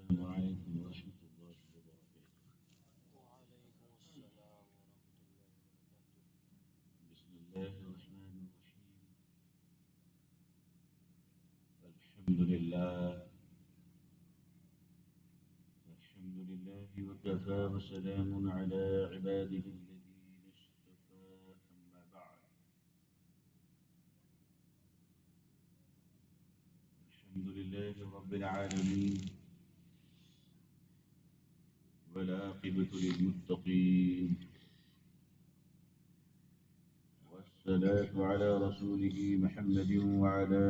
السلام عليكم ورحمة الله وبركاته. وعليكم السلام ورحمة الله وبركاته. بسم الله الرحمن الرحيم. الحمد لله وكفى وسلام على عباده الذين اصطفى أما بعد. الحمد لله رب العالمين والعاقبة للمتقين والصلاة على رسوله محمد وعلى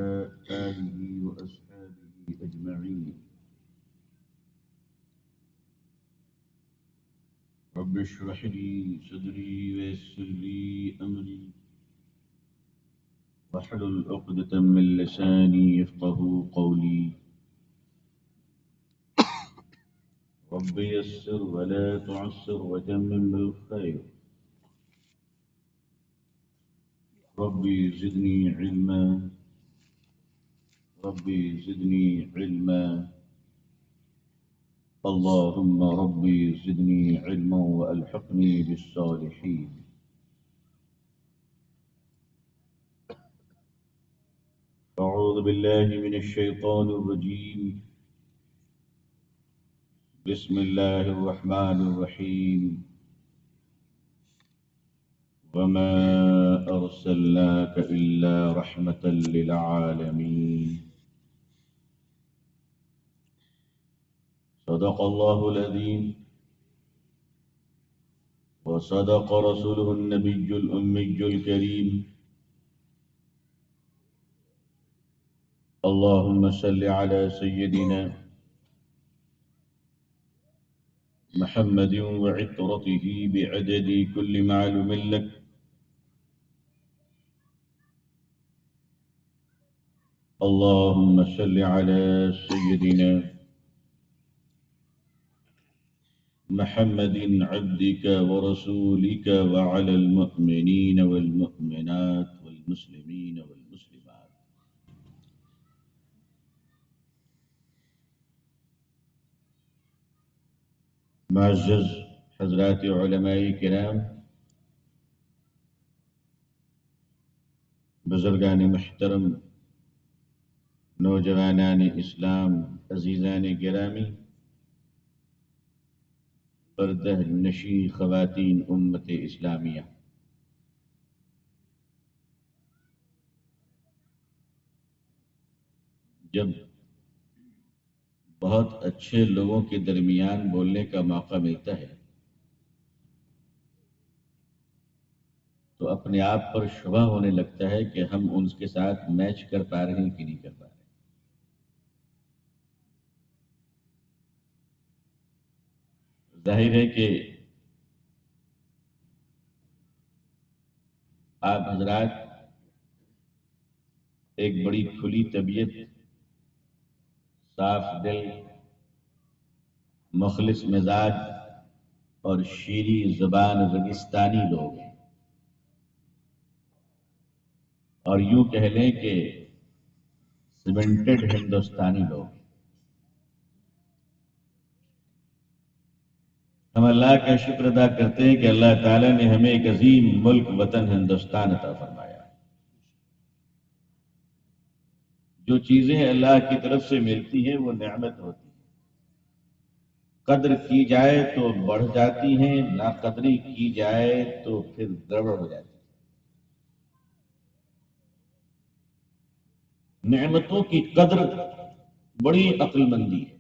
آله وأصحابه أجمعين. رب اشرح لي صدري ويسر لي أمري واحلل عقدة من لساني يفقه قولي. رب يسر ولا تعسر وتمم بالخير. ربي زدني علما ربي زدني علما اللهم ربي زدني علما وألحقني بالصالحين. أعوذ بالله من الشيطان الرجيم. بسم الله الرحمن الرحيم. وما أرسلناك إلا رحمة للعالمين. صدق الله العظيم وصدق رسوله النبي الأمي الكريم. اللهم صل على سيدنا محمد وعطرته بعدد كل معلوم لك. اللهم صل على سيدنا محمد عبدك ورسولك وعلى المؤمنين والمؤمنات والمسلمين والمسلمات. معزز حضرات علماء کرام، بزرگان محترم، نوجوانان اسلام، عزیزان گرامی، پردہ نشی خواتین امت اسلامیہ، جب بہت اچھے لوگوں کے درمیان بولنے کا موقع ملتا ہے تو اپنے آپ پر شبہ ہونے لگتا ہے کہ ہم ان کے ساتھ میچ کر پا رہے ہیں کہ نہیں کر پا رہے. ظاہر ہے کہ آپ حضرات ایک بڑی کھلی طبیعت، صاف دل، مخلص مزاج اور شیریں زبان رگستانی لوگ ہیں، اور یوں کہہ لیں کہ سیمنٹڈ ہندوستانی لوگ ہیں. ہم اللہ کا شکر ادا کرتے ہیں کہ اللہ تعالیٰ نے ہمیں ایک عظیم ملک وطن ہندوستان عطا فرمایا. جو چیزیں اللہ کی طرف سے ملتی ہیں وہ نعمت ہوتی ہیں، قدر کی جائے تو بڑھ جاتی ہیں، نا قدری کی جائے تو پھر گڑبڑ ہو جاتی ہے. نعمتوں کی قدر بڑی عقل مندی ہے.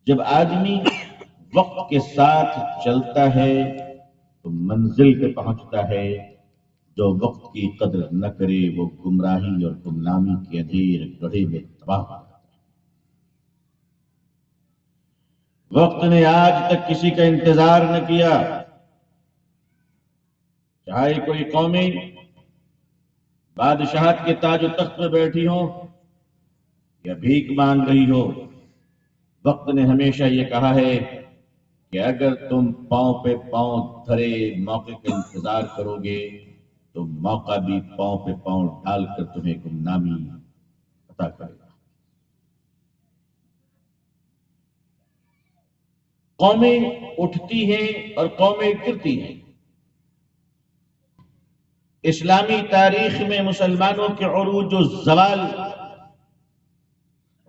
جب آدمی وقت کے ساتھ چلتا ہے تو منزل پہ پہنچتا ہے. جو وقت کی قدر نہ کرے وہ گمراہی اور گمنامی کے اندھیر گڑھے میں تباہ ہو جاتا ہے. وقت نے آج تک کسی کا انتظار نہ کیا، چاہے کوئی قومیں بادشاہت کے تاج و تخت پہ بیٹھی ہو یا بھیک مانگ رہی ہو. وقت نے ہمیشہ یہ کہا ہے کہ اگر تم پاؤں پہ پاؤں دھرے موقع کا انتظار کرو گے تو موقع بھی پاؤں پہ پاؤں ڈال کر تمہیں گمنامی عطا کرے گا. قومیں اٹھتی ہیں اور قومیں گرتی ہیں۔ اسلامی تاریخ میں مسلمانوں کے عروج و زوال،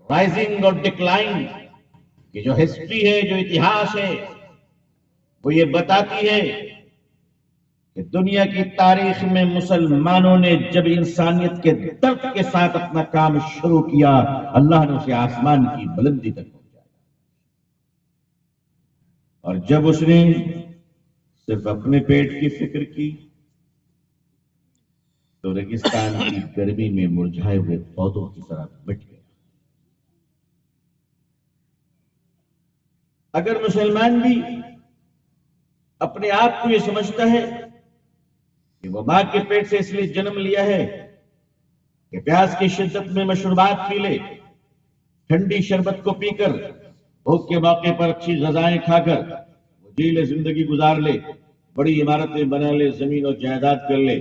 رائزنگ اور ڈکلائن کی جو ہسٹری ہے، جو اتہاس ہے، وہ یہ بتاتی ہے کہ دنیا کی تاریخ میں مسلمانوں نے جب انسانیت کے درد کے ساتھ اپنا کام شروع کیا، اللہ نے اسے آسمان کی بلندی تک پہنچایا، اور جب اس نے صرف اپنے پیٹ کی فکر کی تو ریگستان کی گرمی میں مرجھائے ہوئے پودوں کی طرح مٹ گیا۔ اگر مسلمان بھی اپنے آپ کو یہ سمجھتا ہے کہ وہ ماں کے پیٹ سے اس لیے جنم لیا ہے کہ پیاس کی شدت میں مشروبات پی لے، ٹھنڈی شربت کو پی کر، بھوک کے موقع پر اچھی غذائیں کھا کر وہ جیل زندگی گزار لے، بڑی عمارتیں بنا لے، زمین و جائیداد کر لے،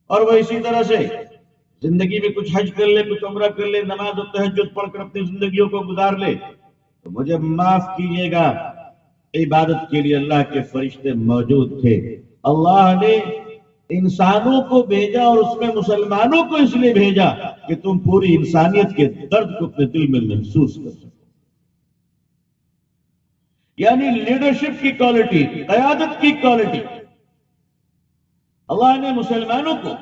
اور وہ اسی طرح سے زندگی میں کچھ حج کر لے، کچھ عمرہ کر لے، نماز و تہجد پڑھ کر اپنی زندگیوں کو گزار لے، تو مجھے معاف کیجیے گا، عبادت کے لیے اللہ کے فرشتے موجود تھے۔ اللہ نے انسانوں کو بھیجا اور اس میں مسلمانوں کو اس لیے بھیجا کہ تم پوری انسانیت کے درد کو اپنے دل میں محسوس کر سکو۔ یعنی لیڈرشپ کی کوالٹی، قیادت کی کوالٹی۔ اللہ نے مسلمانوں کو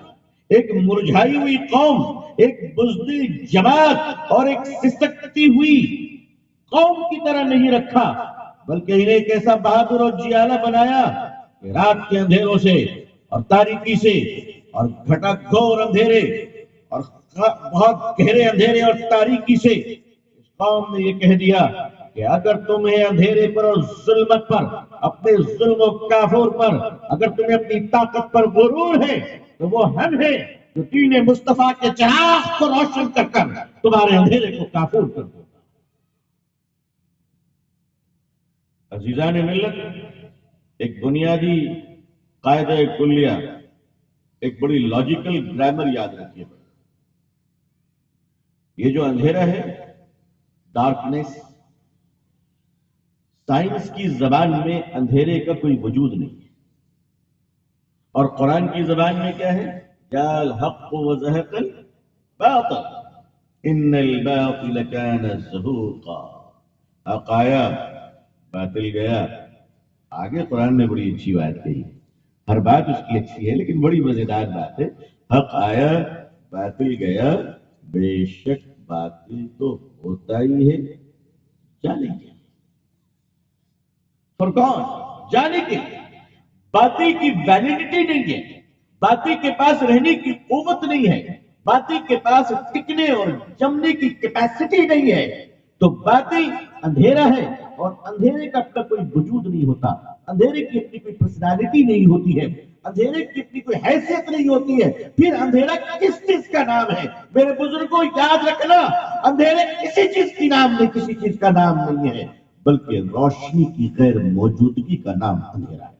ایک مرجھائی ہوئی قوم، ایک بزدل جماعت اور ایک سسکتی ہوئی قوم کی طرح نہیں رکھا، بلکہ انہیں ایک ایسا بہادر اور جیالہ بنایا کہ رات کے اندھیروں سے اور تاریکی سے اور گھٹا گھور اندھیرے اور بہت گہرے اندھیرے اور تاریکی سے اس قوم نے یہ کہہ دیا کہ اگر تمہیں اندھیرے پر اور ظلمت پر، اپنے ظلم و کافر پر، اگر تمہیں اپنی طاقت پر غرور ہے تو وہ ہم ہیں جو دین مصطفیٰ کے چراغ کو روشن کر کر تمہارے اندھیرے کو کافور کر دو۔ عزیزان ملت، ایک بنیادی قاعدہ کلیہ، ایک بڑی لاجیکل گرامر یاد رکھیے۔ یہ جو اندھیرا ہے، ڈارکنیس، سائنس کی زبان میں اندھیرے کا کوئی وجود نہیں ہے، اور قرآن کی زبان میں کیا ہے؟ جاء الحق وزهق الباطل ان الباطل كان زهوقا۔ حق آیا، باطل گیا۔ آگے قرآن نے بڑی اچھی بات کہی، ہر بات اس کی اچھی ہے لیکن بڑی مزیدار بات ہے۔ حق آیا، باطل گیا، بے شک باطل تو ہوتا ہی ہے، جانے کے اور کون؟ جانے کے۔ باطل کی ویلیڈیٹی نہیں ہے، باطل کے پاس رہنے کی قوت نہیں ہے، باطل کے پاس ٹکنے اور جمنے کی کیپیسٹی نہیں ہے۔ تو باطل اندھیرا ہے، اور اندھیرے کا اپنا کوئی وجود نہیں ہوتا، اندھیرے کی اپنی کوئی پرسنالٹی نہیں ہوتی ہے، اندھیرے کی اپنی کوئی حیثیت نہیں ہوتی ہے۔ پھر اندھیرا کس چیز کا نام ہے؟ میرے بزرگوں یاد رکھنا، اندھیرے کسی چیز کی نام نہیں، کسی چیز کا نام نہیں ہے، بلکہ روشنی کی غیر موجودگی کا نام اندھیرا ہے۔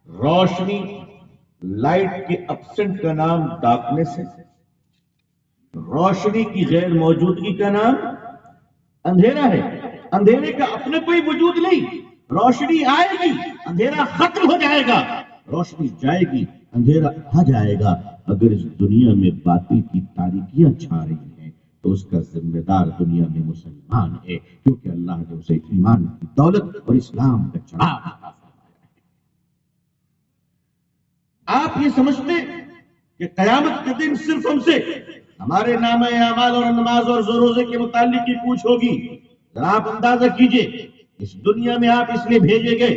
روشنی، لائٹ کے ابسنٹ کا نام ڈارکنیس ہے، روشنی کی غیر موجودگی کا نام اندھیرا ہے۔ اندھیرے کا اپنے کوئی وجود نہیں، روشنی آئے گی، اندھیرا ختم ہو جائے گا، روشنی جائے گی، اندھیرا آ جائے گا۔ اگر اس دنیا میں باطل کی تاریکیاں چھا رہی ہیں تو اس کا ذمہ دار دنیا میں مسلمان ہے، کیونکہ اللہ نے اسے ایمان کی دولت اور اسلام کا چراغ عطا فرمایا ہے۔ آپ یہ سمجھتے کہ قیامت کے دن صرف ہم سے ہمارے نامہ اعمال اور نماز اور روزے کے متعلق ہی پوچھ ہوگی؟ ذرا آپ اندازہ کیجئے، اس دنیا میں آپ اس لیے بھیجے گئے،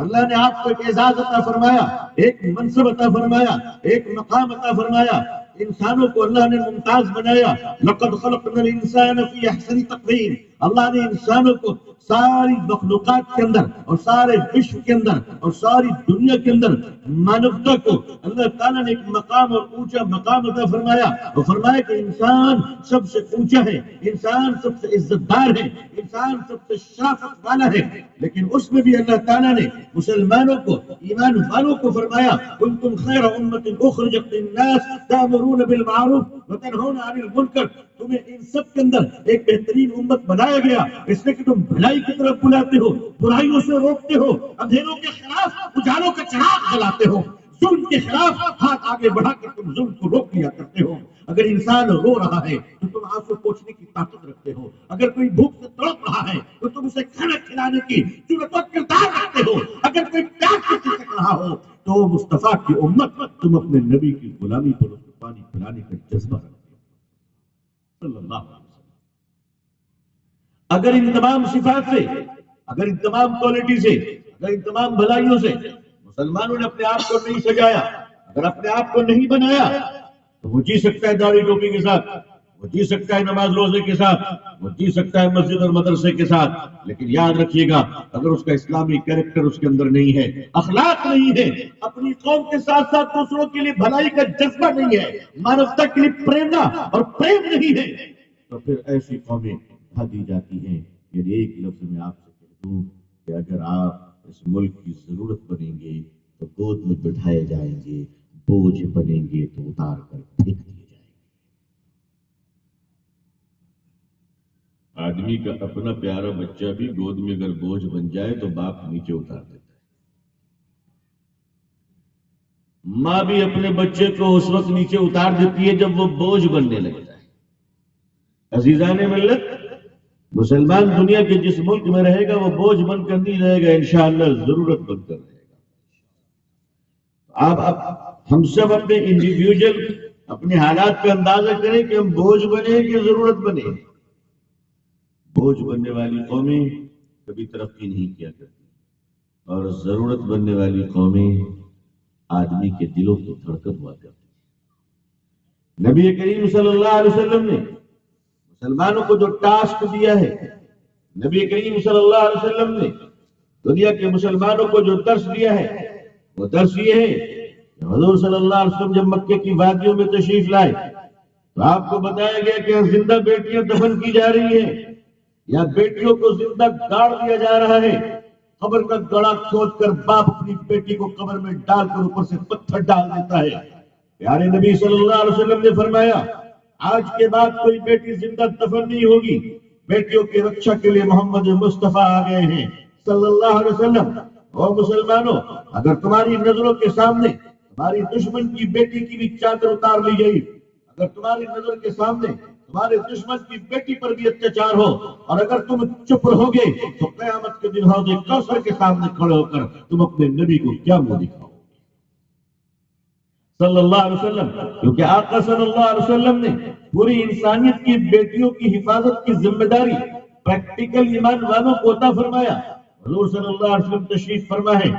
اللہ نے آپ کو ایک اعزاز عطا فرمایا، ایک منصب عطا فرمایا، ایک مقام عطا فرمایا، انسانوں کو اللہ نے ممتاز بنایا۔ لقد خلقنا الانسان فی احسن تقویم، اللہ نے انسانوں کو ساری مخلوقات کے اندر اور سارے وشو کے اندر اور ساری دنیا کے اندر مانوتا کو اللہ تعالیٰ نے ایک مقام اور اونچا مقام عطا فرمایا، اور فرمایا کہ انسان سب سے اونچا ہے، انسان سب سے عزت دار ہے، انسان سب سے شرافت والا ہے۔ لیکن اس میں بھی اللہ تعالیٰ نے مسلمانوں کو، ایمان والوں کو فرمایا کنتم خیر امت اخرجت للناس تأمرون بالمعروف وتنہون عن المنکر، تمہیں ان سب کے اندر ایک بہترین امت بنایا گیا اس لیے کہ تم بھلائی کی طرف بلاتے ہو، برائیوں سے روکتے ہو، اندھیروں کے خلاف اجالوں کا چراغ جلاتے ہو، ظلم کے خلاف ہاتھ آگے بڑھا کر تم ظلم کو روک لیا کرتے ہو۔ اگر انسان رو رہا ہے تو تم آنسو پوچھنے کی طاقت رکھتے ہو، اگر کوئی بھوک سے تڑپ رہا ہے تو تم اسے کھانا کھلانے کی جرأت و کردار رکھتے ہو، اگر کوئی پیاس سے سسک رہا ہو تو مصطفیٰ کی امت تم اپنے نبی کی غلامی پر اس کو پانی پلانے کا جذبہ رکھتے ہو صلی اللہ علیہ وسلم۔ اگر ان تمام صفات سے، اگر ان تمام کوالٹی سے، اگر ان تمام بھلائیوں سے مسلمانوں نے اپنے آپ کو نہیں سجایا، اگر اپنے آپ کو نہیں بنایا تو وہ جی سکتا ہے داڑھی ٹوپی کے ساتھ، وہ جی سکتا ہے نماز روزے کے ساتھ، وہ جی سکتا ہے مسجد اور مدرسے کے ساتھ، لیکن یاد رکھیے گا اگر اس کا اسلامی کریکٹر اس کے اندر نہیں ہے، اخلاق نہیں ہے، اپنی قوم کے ساتھ ساتھ دوسروں کے لیے بھلائی کا جذبہ نہیں ہے، مانوتا کے لیے پریرنا اور پریم نہیں ہے، تو پھر ایسی قومیں ڈھا دی جاتی ہیں۔ یعنی ایک لفظ میں آپ سے کہہ دوں کہ اگر آپ اس ملک کی ضرورت بنیں گے تو گود میں بٹھائے جائیں گے، بوجھ بنیں گے تو اتار کر پھینک دیے جائیں گے۔ آدمی کا اپنا پیارا بچہ بھی گود میں اگر بوجھ بن جائے تو باپ نیچے اتار دیتا ہے۔ ماں بھی اپنے بچے کو اس وقت نیچے اتار دیتی ہے جب وہ بوجھ بننے لگتا ہے۔ عزیزان ملت، مسلمان دنیا کے جس ملک میں رہے گا وہ بوجھ بن کر نہیں رہے گا، انشاءاللہ ضرورت بن کر رہے گا۔ اب ہم سب اپنے انڈیویجل اپنے حالات کا اندازہ کریں کہ ہم بوجھ بنے کہ ضرورت بنے۔ بوجھ بننے والی قومیں کبھی ترقی نہیں کیا کرتی اور ضرورت بننے والی قومیں آدمی کے دلوں کی دھڑکن ہوا کرتی۔ نبی کریم صلی اللہ علیہ وسلم نے مسلمانوں کو جو ٹاسک دیا ہے، نبی کریم صلی اللہ علیہ وسلم نے دنیا کے مسلمانوں کو جو درس دیا ہے وہ درس یہ ہے کہ حضور صلی اللہ علیہ وسلم جب مکے کی وادیوں میں تشریف لائے تو آپ کو بتایا گیا کہ زندہ بیٹیاں دفن کی جا رہی ہیں یا بیٹیوں کو زندہ گاڑ دیا جا رہا ہے۔ قبر کا گڑا کھود کر باپ اپنی بیٹی کو قبر میں ڈال کر اوپر سے پتھر ڈال دیتا ہے۔ پیارے نبی صلی اللہ علیہ وسلم نے فرمایا آج کے بعد کوئی بیٹی زندہ دفن نہیں ہوگی، بیٹیوں کی رکشا کے لیے محمد مصطفیٰ آ گئے ہیں صلی اللہ علیہ وسلم۔ اور مسلمانوں، اگر تمہاری نظروں کے سامنے تمہاری دشمن کی بیٹی کی بھی چادر اتار لی گئی، اگر تمہاری نظر کے سامنے تمہارے دشمن کی بیٹی پر بھی اتیاچار ہو اور اگر تم چپ رہو گے تو قیامت کے دن حوض کوثر کے سامنے کھڑے ہو کر تم اپنے نبی کو کیا منہ دکھاؤ گے صلی اللہ علیہ وسلم؟ کیونکہ آقا صلی اللہ علیہ وسلم نے پوری انسانیت کی بیٹیوں کی حفاظت کی ذمہ داری پریکٹیکل ایمان والوں کو عطا فرمایا۔ حضور صلی اللہ علیہ وسلم تشریف فرما ہے،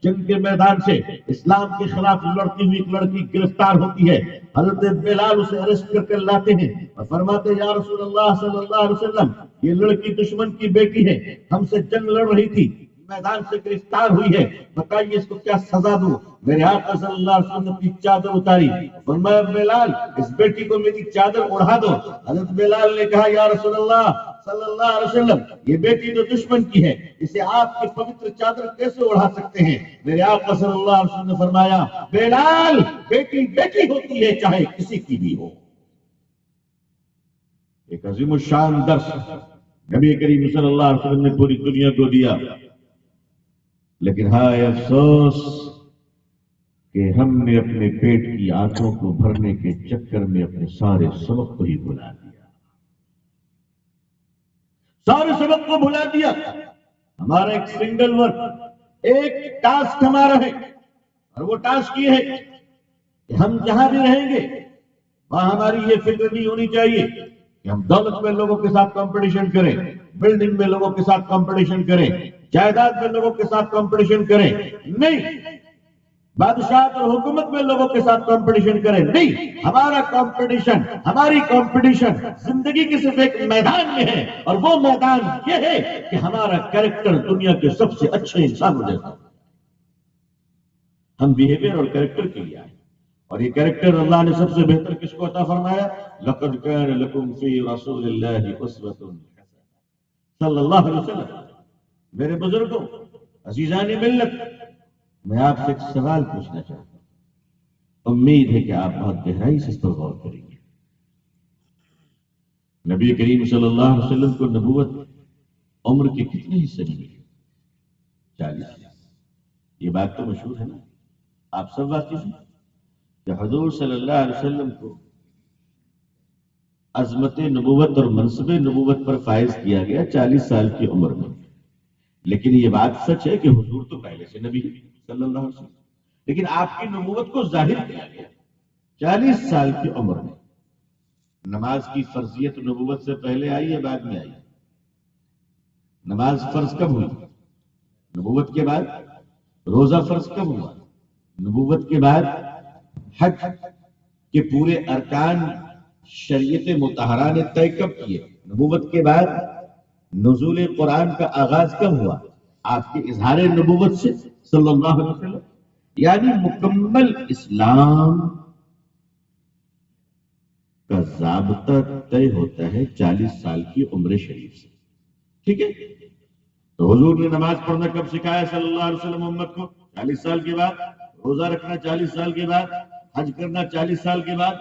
جنگ کے میدان سے اسلام کے خلاف لڑتی ہوئی ایک لڑکی گرفتار ہوتی ہے، حضرت بلال اسے اریسٹ کر کے لاتے ہیں اور فرماتے یا رسول اللہ صلی اللہ علیہ وسلم یہ لڑکی دشمن کی بیٹی ہے، ہم سے جنگ لڑ رہی تھی، میدان سے گرفتار ہوئی ہے، بتائیے اس کو کیا سزا دوں؟ میرے آقا صلی اللہ علیہ وسلم نے اپنی چادر اتاری، فرمایا بلال اس بیٹی کو میری چادر اڑا دو۔ حضرت بلال نے کہا یا رسول اللہ صلی اللہ علیہ وسلم یہ بیٹی تو دشمن کی ہے، اسے آپ کی پوتر چادر کیسے اڑا سکتے ہیں؟ میرے آقا صلی اللہ علیہ وسلم نے فرمایا بلال بیٹی بیٹی ہوتی ہے چاہے کسی کی بھی ہو۔ ایک عظیم الشان درس نبی کریم صلی اللہ علیہ وسلم نے پوری دنیا کو دیا، لیکن ہائے افسوس کہ ہم نے اپنے پیٹ کی آنکھوں کو بھرنے کے چکر میں اپنے سارے سبق کو ہی بھلا دیا، سارے سبق کو بھلا دیا۔ ہمارا ایک سنگل ورک، ایک ٹاسک ہمارا ہے، اور وہ ٹاسک یہ ہے کہ ہم جہاں بھی رہیں گے وہاں ہماری یہ فکر نہیں ہونی چاہیے کہ ہم دولت میں لوگوں کے ساتھ کمپٹیشن کریں، بلڈنگ میں لوگوں کے ساتھ کمپٹیشن کریں، جائیداد میں لوگوں کے ساتھ کمپٹیشن کریں، نہیں، بادشاہت اور حکومت میں لوگوں کے ساتھ کمپٹیشن کریں، نہیں، ہمارا کمپٹیشن، ہماری کمپٹیشن زندگی کے صرف ایک میدان میں ہے، اور وہ میدان یہ ہے کہ ہمارا کریکٹر دنیا کے سب سے اچھے انسانوں جیسا، ہم بیہیویئر اور کریکٹر کے لیے آئے، اور یہ کریکٹر اللہ نے سب سے بہتر کس کو عطا فرمایا؟ لَقَدْ كَانَ لَكُمْ فِي رَسُولِ اللَّهِ أُسْوَةٌ حَسَنَةٌ صلی اللہ علیہ وسلم۔ میرے بزرگوں، عزیزان ملت، میں آپ سے ایک سوال پوچھنا چاہتا ہوں، امید ہے کہ آپ بہت گہرائی سے اس پر غور کریں گے۔ نبی کریم صلی اللہ علیہ وسلم کو نبوت عمر کے کتنے حصے میں ملی؟ 40۔ یہ بات تو مشہور ہے نا، آپ سب واقف ہیں کہ حضور صلی اللہ علیہ وسلم کو عظمت نبوت اور منصب نبوت پر فائز کیا گیا 40 سال کی عمر میں۔ لیکن یہ بات سچ ہے کہ حضور تو پہلے سے نبی صلی اللہ علیہ وسلم، لیکن آپ کی نبوت کو ظاہر کیا گیا 40 سال کی عمر میں۔ نماز کی فرضیت نبوت سے پہلے آئی ہے بعد میں آئی؟ نماز فرض کب ہوئی؟ نبوت کے بعد۔ روزہ فرض کب ہوا؟ نبوت کے بعد۔ حج کے پورے ارکان شریعت مطہرہ نے طے کب کیے؟ نبوت کے بعد۔ نزول قرآن کا آغاز کب ہوا؟ آپ کے اظہار نبوت سے صلی اللہ علیہ وسلم۔ یعنی مکمل اسلام کا ضابطہ طے ہوتا ہے 40 سال کی عمر شریف سے، ٹھیک ہے؟ تو حضور نے نماز پڑھنا کب سکھایا صلی اللہ علیہ وسلم امت کو؟ 40 سال کے بعد۔ روزہ رکھنا 40 سال کے بعد۔ حج کرنا 40 سال کے بعد۔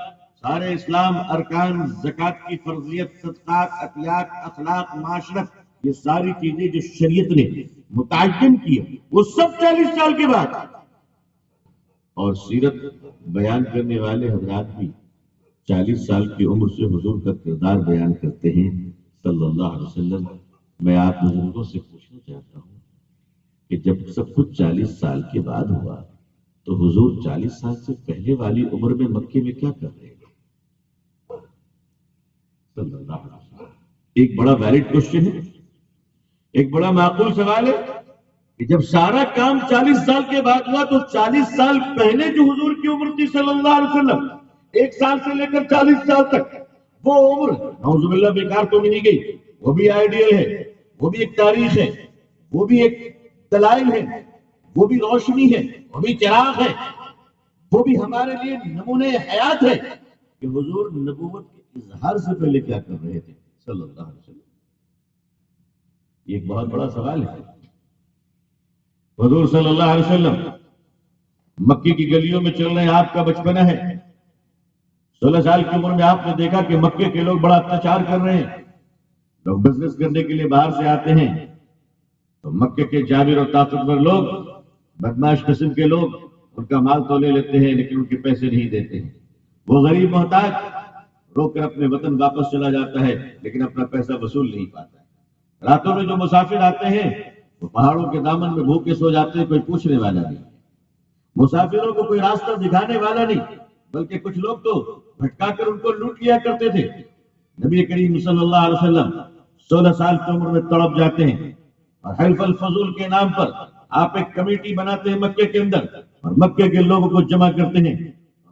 سارے اسلام ارکان، زکوٰۃ کی فرضیت، صدقات، عطیات، اخلاق، معاشرت، یہ ساری چیزیں جو شریعت نے متعین کی ہے وہ سب 40 سال کے بعد۔ اور سیرت بیان کرنے والے حضرات بھی 40 سال کی عمر سے حضور کا کردار بیان کرتے ہیں صلی اللہ علیہ وسلم۔ میں آپ بزرگوں سے پوچھنا چاہتا ہوں کہ جب سب کچھ 40 سال کے بعد ہوا تو حضور 40 سال سے پہلے والی عمر میں مکے میں کیا کر رہے تھے صلی اللہ علیہ وسلم؟ ایک بڑا ویلڈ کوشچن ہے، ایک بڑا معقول سوال ہے کہ جب سارا کام 40 سال کے بعد ہوا تو 40 سال پہلے جو حضور کی عمر تھی صلی اللہ علیہ وسلم، 1 سال سے لے کر 40 سال تک، وہ عمر نعوذ باللہ بیکار تو نہیں گئی؟ وہ بھی آئیڈیل ہے، وہ بھی ایک تاریخ ہے، وہ بھی ایک دلائل ہے، وہ بھی روشنی ہے، وہ بھی چراغ ہے، وہ بھی ہمارے لیے نمونے حیات ہے کہ حضور نبوت کے اظہار سے پہلے کیا کر رہے تھے صلی اللہ علیہ وسلم۔ یہ ایک بہت بڑا سوال ہے۔ حضور صلی اللہ علیہ وسلم مکے کی گلیوں میں چل رہے ہیں، آپ کا بچپنا ہے، 16 سال کی عمر میں آپ نے دیکھا کہ مکے کے لوگ بڑا اتیاچار کر رہے ہیں۔ لوگ بزنس کرنے کے لیے باہر سے آتے ہیں تو مکے کے جابر اور طاقتور لوگ، بدماش قسم کے لوگ، ان کا مال تو لے لیتے ہیں لیکن ان کے پیسے نہیں دیتے ہیں۔ وہ غریب محتاج رو کر اپنے وطن واپس چلا جاتا ہے لیکن اپنا پیسہ وصول نہیں پاتا ہے۔ راتوں میں جو مسافر آتے ہیں وہ پہاڑوں کے دامن میں بھوکے سو جاتے ہیں، کوئی پوچھنے والا نہیں، مسافروں کو کوئی راستہ دکھانے والا نہیں، بلکہ کچھ لوگ تو بھٹکا کر ان کو لوٹ لیا کرتے تھے۔ نبی کریم صلی اللہ علیہ وسلم 16 سال کی عمر میں تڑپ جاتے ہیں اور حلف الفضول کے نام پر آپ ایک کمیٹی بناتے ہیں مکے کے اندر اور مکے کے لوگوں کو جمع کرتے ہیں۔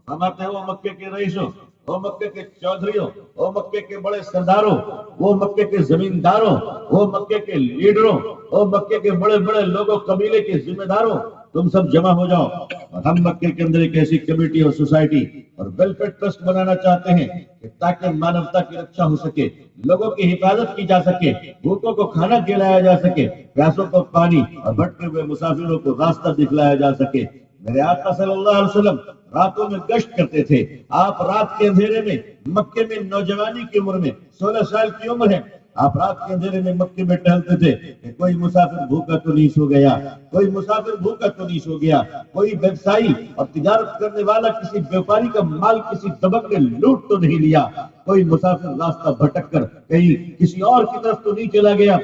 فرماتے ہیں وہ مکے کے رئیسوں، وہ مکے کے چودھریوں، وہ مکے کے بڑے سرداروں، وہ مکے کے زمینداروں، وہ مکے کے لیڈروں، وہ مکے کے بڑے بڑے لوگوں، قبیلے کے ذمہ داروں، تم سب جمع ہو جاؤ اور ہم مکے کے اندر ایک ایسی کمیٹی اور سوسائٹی اور ویلفیئر ٹرسٹ بنانا چاہتے ہیں کہ تاکہ مانوتا کی رکشا ہو سکے، لوگوں کی حفاظت کی جا سکے، بھوکوں کو کھانا کھلایا جا سکے، پیاسوں کو پانی اور بھٹکے ہوئے مسافروں کو راستہ دکھلایا جا سکے۔ میرے آقا صلی اللہ علیہ وسلم راتوں میں گشت کرتے تھے۔ آپ رات کے اندھیرے میں مکے میں، نوجوانی کی عمر میں، 16 سال کی عمر ہے، آپ رات کے اندھیرے میں مکے میں ٹہلتے تھے کہ کوئی مسافر بھوکا تو نہیں سو گیا، کوئی مسافر بھوکا تو نہیں سو گیا، کوئی ویبسائی اور تجارت کرنے والا کسی بیوپاری کا مال کسی دبک نے لوٹ تو نہیں لیا، کوئی مسافر راستہ بھٹک کر کہیں کسی اور کی طرف تو نہیں چلا گیا۔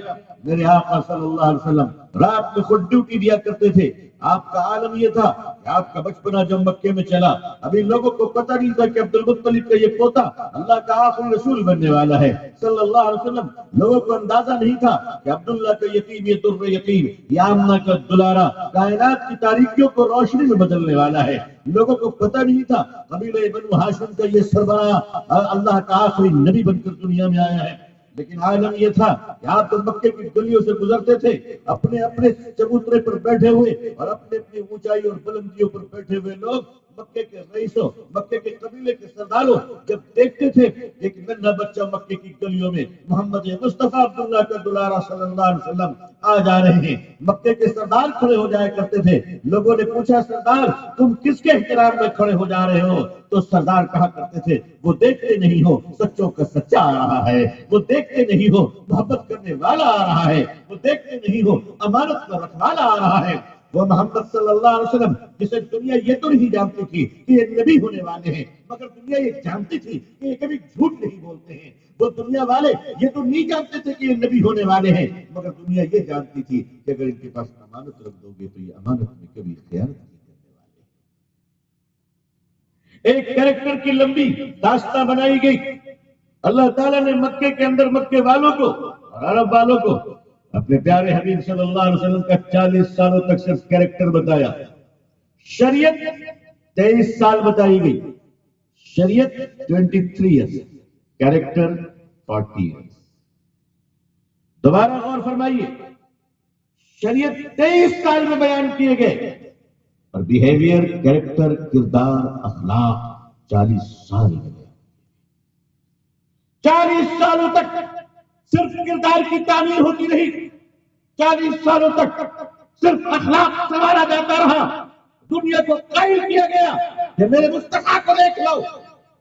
میرے آقا صلی اللہ علیہ وسلم رات میں خود ڈیوٹی دیا کرتے تھے۔ آپ کا عالم یہ تھا کہ آپ کا بچپنا جب مکے میں چلا، ابھی لوگوں کو پتہ نہیں تھا کہ عبد المطلب کا یہ پوتا اللہ کا آخری رسول بننے والا ہے صلی اللہ علیہ وسلم۔ لوگوں کو اندازہ نہیں تھا کہ عبداللہ کا یتیم، یہ در یتیم، یہ آمنہ کا دلارا کائنات کی تاریکیوں کو روشنی میں بدلنے والا ہے۔ لوگوں کو پتہ نہیں تھا قبیلہ بنو ہاشم کا یہ سربراہ اللہ کا آخری نبی بن کر دنیا میں آیا ہے۔ لیکن عالم یہ تھا کہ آپ تو مکے کی گلیوں سے گزرتے تھے، اپنے اپنے چبوترے پر بیٹھے ہوئے اور اپنے اپنی اونچائی اور بلندیوں پر بیٹھے ہوئے لوگ مکے کے رئیسوں، مکے کے قبیلے کے سرداروں جب دیکھتے تھے ایک ننھا بچہ مکے کی گلیوں میں محمد مصطفیٰ عبداللہ کا دلارا صلی اللہ علیہ وسلم آ جا رہے ہیں، مکے کے سردار کھڑے ہو جایا کرتے تھے۔ لوگوں نے پوچھا سردار تم کس کے احترام میں کھڑے ہو جا رہے ہو؟ تو سردار کہا کرتے تھے وہ دیکھتے نہیں ہو سچوں کا سچا آ رہا ہے، وہ دیکھتے نہیں ہو محبت کرنے والا آ رہا ہے، وہ دیکھتے نہیں ہو امانت کا رکھوالا آ رہا ہے۔ وہ محمد صلی اللہ علیہ وسلم جسے دنیا یہ تو نہیں جانتی تھی کہ یہ نبی ہونے والے ہیں، مگر دنیا یہ جانتی تھی کہ یہ کبھی جھوٹ نہیں بولتے ہیں۔ وہ دنیا والے یہ تو نہیں جانتے تھے کہ یہ نبی ہونے والے ہیں، مگر دنیا یہ جانتی تھی کہ اگر ان کے پاس امانت رکھ دو گے تو یہ امانت میں کبھی خیانت نہیں کرنے والے۔ ایک کریکٹر کی لمبی داستان بنائی گئی۔ اللہ تعالیٰ نے مکے کے اندر مکے والوں کو اور عرب والوں کو اپنے پیارے حبیب صلی اللہ علیہ وسلم کا 40 سالوں تک صرف کریکٹر بتایا۔ شریعت 23 سال بتائی گئی، شریعت 23 ایئرس، کریکٹر 40 ایئرس۔ دوبارہ غور فرمائیے، شریعت 23 سال میں بیان کیے گئے اور بیہیویئر، کریکٹر، کردار، اخلاق 40 سال میں بیان۔ 40 سالوں تک صرف کردار کی تعمیر ہوتی رہی، 40 سالوں تک صرف اخلاق سنوارا جاتا رہا، دنیا کو قائل کیا گیا کہ میرے مصطفیٰ کو دیکھ لو۔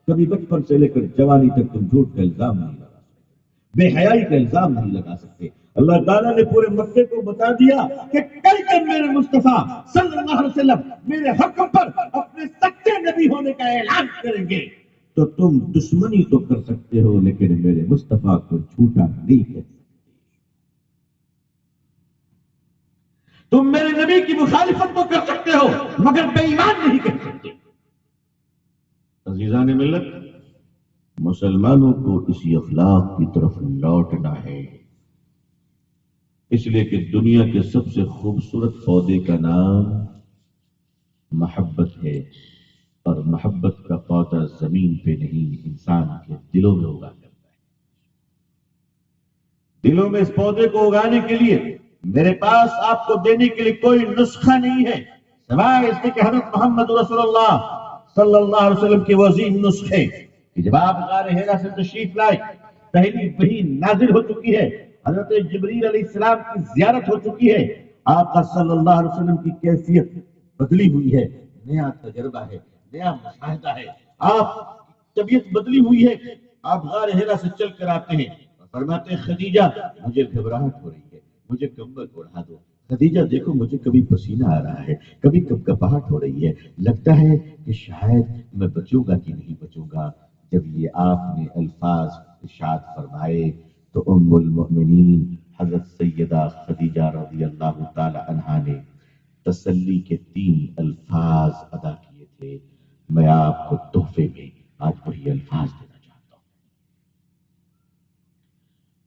کبھی بچپن سے لے کر جوانی تک تم جھوٹ کا الزام نہیں لگا سکتے، بے حیائی کا الزام نہیں لگا سکتے۔ اللہ تعالیٰ نے پورے مکے کو بتا دیا کہ کل جب میرے مصطفیٰ صلی اللہ علیہ وسلم میرے حق پر اپنے سچے نبی ہونے کا اعلان کریں گے تو تم دشمنی تو کر سکتے ہو لیکن میرے مصطفیٰ کو جھوٹا نہیں کہہ سکتے۔ تم میرے نبی کی مخالفت تو کر سکتے ہو مگر بے ایمان نہیں کہہ سکتے۔ عزیزان ملت، مسلمانوں کو اسی اخلاق کی طرف لوٹنا ہے، اس لیے کہ دنیا کے سب سے خوبصورت پودے کا نام محبت ہے، اور محبت کا پودا زمین پہ نہیں انسان کے دلوں میں اگا کرتا ہے۔ دلوں میں اس پودے کو اگانے کے لیے میرے پاس آپ کو دینے کے لیے کوئی نسخہ نہیں ہے سوائے اس کے حضرت محمد رسول اللہ صلی اللہ علیہ وسلم کے عظیم نسخے کہ جب آپ غار حرا سے تشریف لائے پہلی وحی نازل ہو چکی ہے، حضرت جبریل علیہ السلام کی زیارت ہو چکی ہے، آقا صلی اللہ علیہ وسلم کی کیفیت بدلی ہوئی ہے، نیا تجربہ ہے، نیا مشاہدہ ہے، آپ طبیعت بدلی ہوئی ہے۔ آپ غار حرا سے چل کر آتے ہیں اور فرماتے ہیں خدیجہ مجھے گھبراہٹ ہو رہی ہے، مجھے کمبل اڑا دو۔ خدیجہ دیکھو مجھے کبھی پسینہ آ رہا ہے، کبھی کپکپاہٹ ہو رہی ہے، لگتا ہے کہ شاید میں بچوں گا کہ نہیں بچوں گا۔ جب یہ آپ نے الفاظ ارشاد فرمائے تو ام المؤمنین حضرت سیدہ خدیجہ رضی اللہ تعالی عنہا نے تسلی کے 3 الفاظ ادا کیے تھے۔ میں آپ کو تحفے میں آج وہی الفاظ دینا چاہتا ہوں۔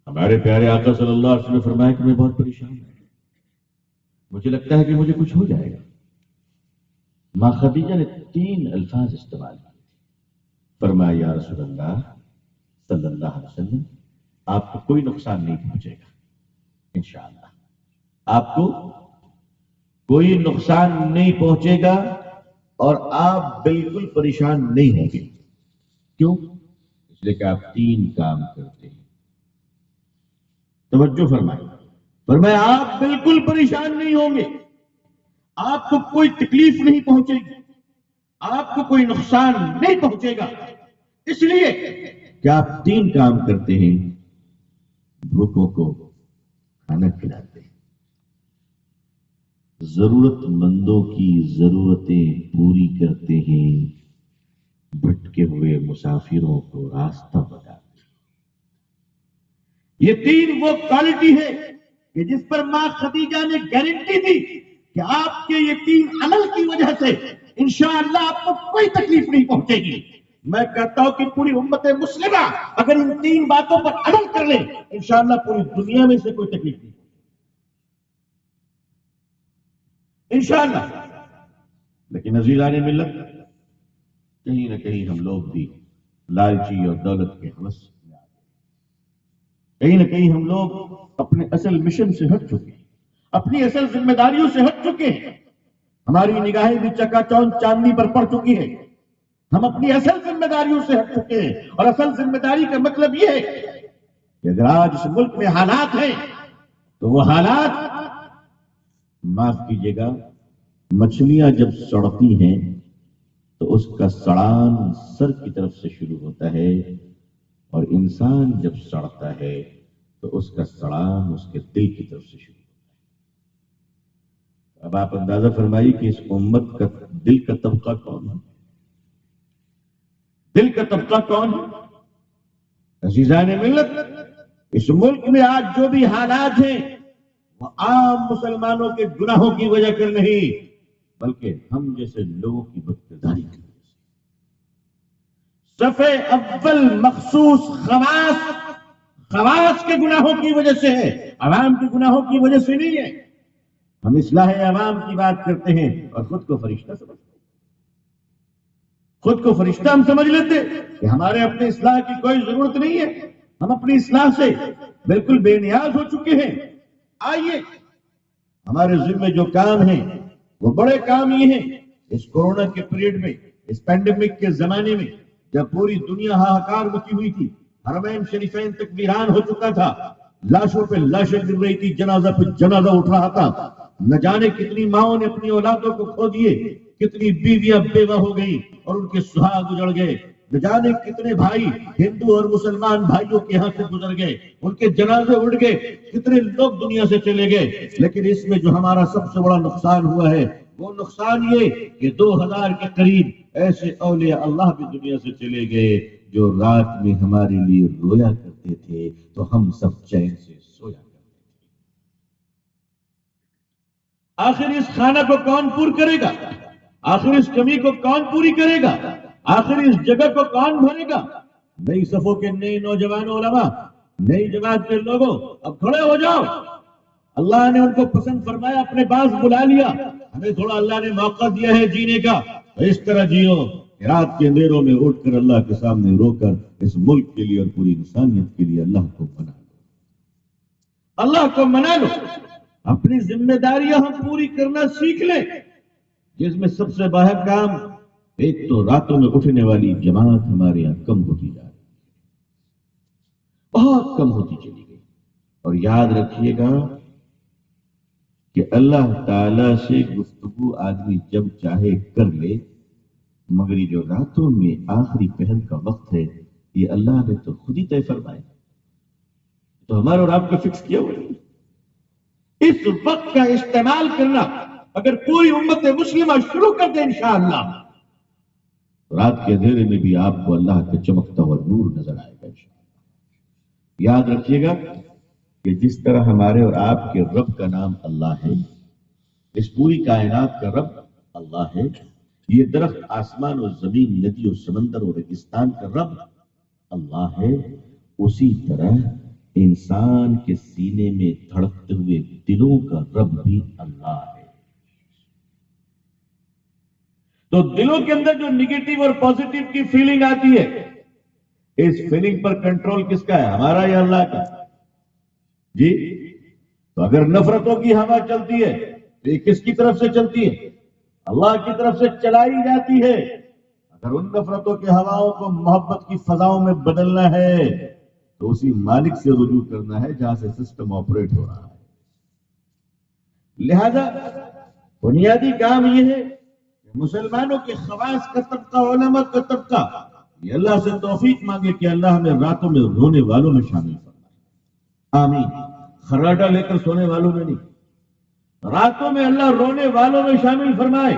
ہمارے پیارے آقا صلی اللہ علیہ وسلم نے فرمایا کہ میں بہت پریشان ہوں، مجھے لگتا ہے کہ مجھے کچھ ہو جائے گا۔ ماں خدیجہ نے 3 الفاظ استعمال کیے، فرمایا یا رسول اللہ صلی اللہ علیہ وسلم آپ کو کوئی نقصان نہیں پہنچے گا انشاءاللہ، آپ کو کوئی نقصان نہیں پہنچے گا اور آپ بالکل پریشان نہیں ہوں گے۔ کیوں؟ اس لیے کہ آپ 3 کام کرتے ہیں۔ توجہ فرمائیں، فرمایا آپ بالکل پریشان نہیں ہوں گے، آپ کو کوئی تکلیف نہیں پہنچے گی، آپ کو کوئی نقصان نہیں پہنچے گا، اس لیے کہ آپ 3 کام کرتے ہیں۔ بھوکوں کو کھانا کھلاتے ہیں، ضرورت مندوں کی ضرورتیں پوری کرتے ہیں، بھٹکے ہوئے مسافروں کو راستہ بتاتے ہیں۔ یہ 3 وہ کوالٹی ہے کہ جس پر ماں خدیجہ نے گارنٹی دی کہ آپ کے یہ 3 عمل کی وجہ سے انشاءاللہ آپ کو کوئی تکلیف نہیں پہنچے گی۔ میں کہتا ہوں کہ پوری امت مسلمہ اگر ان 3 باتوں پر عمل کر لے انشاءاللہ پوری دنیا میں سے کوئی تکلیف نہیں انشاءاللہ۔ لیکن عزیزان ملت، کہیں نہ کہیں ہم لوگ بھی لالچی اور دولت کے ہوس میں آ گئے، کہیں نہ کہیں ہم لوگ اپنے اصل مشن سے ہٹ چکے ہیں، اپنی اصل ذمہ داریوں سے ہٹ چکے ہیں۔ ہماری نگاہیں بھی چکا چوند چاندنی پر پڑ چکی ہے. ہم اپنی اصل ذمہ داریوں سے ہٹ چکے ہیں. اور اصل ذمہ داری کا مطلب یہ ہے کہ اگر آج اس ملک میں حالات ہیں تو وہ حالات، معاف کیجیے گا، مچھلیاں جب سڑتی ہیں تو اس کا سڑان سر کی طرف سے شروع ہوتا ہے، اور انسان جب سڑتا ہے تو اس کا سڑان اس کے دل کی طرف سے شروع ہوتا ہے. اب آپ اندازہ فرمائیے کہ اس امت کا دل کا طبقہ کون ہے؟ دل کا طبقہ کون ہے؟ عزیزان ملت، اس ملک میں آج جو بھی حالات ہیں وہ عام مسلمانوں کے گناہوں کی وجہ کر نہیں، بلکہ ہم جیسے لوگوں کی بدکرداری کی وجہ سے. صفے اول مخصوص خواص کے گناہوں کی وجہ سے ہے، عوام کے گناہوں کی وجہ سے نہیں ہے. ہم اصلاح عوام کی بات کرتے ہیں اور خود کو فرشتہ سمجھتے ہیں. خود کو فرشتہ ہم سمجھ لیتے کہ ہمارے اپنے اصلاح کی کوئی ضرورت نہیں ہے، ہم اپنی اصلاح سے بالکل بے نیاز ہو چکے ہیں. آئیے ہمارے ذمہ جو کام ہیں وہ بڑے کام یہ ہیں. اس کورونا کے پیریڈ میں، اس پینڈیمک کے زمانے میں، جب پوری دنیا ہاہکار مچی ہوئی تھی، حرمین شریفین تک ویران ہو چکا تھا، لاشوں پہ لاشیں گر رہی تھی، جنازہ پہ جنازہ اٹھ رہا تھا، نہ جانے کتنی ماؤں نے اپنی اولادوں کو کھو دیے، کتنی بیویاں بیوہ ہو گئی اور ان کے سہاگ اجڑ گئے، نہ جانے کتنے بھائی ہندو اور مسلمان بھائیوں کے یہاں سے گزر گئے، ان کے جنازے اڑ گئے، کتنے لوگ دنیا سے چلے گئے. لیکن اس میں جو ہمارا سب سے بڑا نقصان ہوا ہے وہ نقصان یہ کہ 2000 کے قریب ایسے اولیاء اللہ بھی دنیا سے چلے گئے جو رات میں ہمارے لیے رویا کرتے تھے تو ہم سب چین سے سویا کرتے تھے. آخر اس خانہ کو کون پور کرے گا؟ آخر اس کمی کو کون پوری کرے گا؟ آخر اس جگہ کو کون بھرے گا؟ نئی صفوں کے نئے نوجوان علماء، نئی جماعت کے لوگوں، اب کھڑے ہو جاؤ. اللہ نے ان کو پسند فرمایا، اپنے پاس بلا لیا. ہمیں تھوڑا اللہ نے موقع دیا ہے جینے کا، اس طرح جیو کہ رات کے اندھیروں میں اٹھ کر اللہ کے سامنے رو کر اس ملک کے لیے اور پوری انسانیت کے لیے اللہ کو منا لو. اللہ کو منا لو. اپنی ذمہ داریاں ہم پوری کرنا سیکھ لیں، جس میں سب سے باہر کام ایک تو راتوں میں اٹھنے والی جماعت ہمارے یہاں کم ہوتی جا رہی، بہت کم ہوتی چلی گئی. اور یاد رکھیے گا کہ اللہ تعالی سے گفتگو آدمی جب چاہے کر لے، مگر یہ جو راتوں میں آخری پہر کا وقت ہے یہ اللہ نے تو خود ہی طے فرمایا، تو ہمارا اور آپ کا فکس کیا ہوا نہیں. اس وقت کا استعمال کرنا اگر پوری امت مسلمہ شروع کر دے انشاءاللہ، رات کے اندھیرے میں بھی آپ کو اللہ کا چمکتا ہوا نور نظر آئے گا انشاءاللہ. یاد رکھیے گا کہ جس طرح ہمارے اور آپ کے رب کا نام اللہ ہے، اس پوری کائنات کا رب اللہ ہے، یہ درخت، آسمان اور زمین، ندی اور سمندر اور ریگستان کا رب اللہ ہے، اسی طرح انسان کے سینے میں دھڑکتے ہوئے دلوں کا رب بھی اللہ ہے. تو دلوں کے اندر جو نگیٹو اور پازیٹو کی فیلنگ آتی ہے، اس فیلنگ پر کنٹرول کس کا ہے، ہمارا یا اللہ کا؟ جی. تو اگر نفرتوں کی ہوا چلتی ہے تو یہ کس کی طرف سے چلتی ہے؟ اللہ کی طرف سے چلائی جاتی ہے. اگر ان نفرتوں کی ہواؤں کو محبت کی فضاؤں میں بدلنا ہے تو اسی مالک سے رجوع کرنا ہے جہاں سے سسٹم آپریٹ ہو رہا ہے. لہذا بنیادی کام یہ ہے کہ مسلمانوں کے خواص کا طبقہ، علماء کا طبقہ، یہ اللہ سے توفیق مانگے کہ اللہ ہمیں راتوں میں رونے والوں میں شامل فرمائے. آمین. خراٹا لے کر سونے والوں میں نہیں، راتوں میں اللہ رونے والوں میں شامل فرمائے.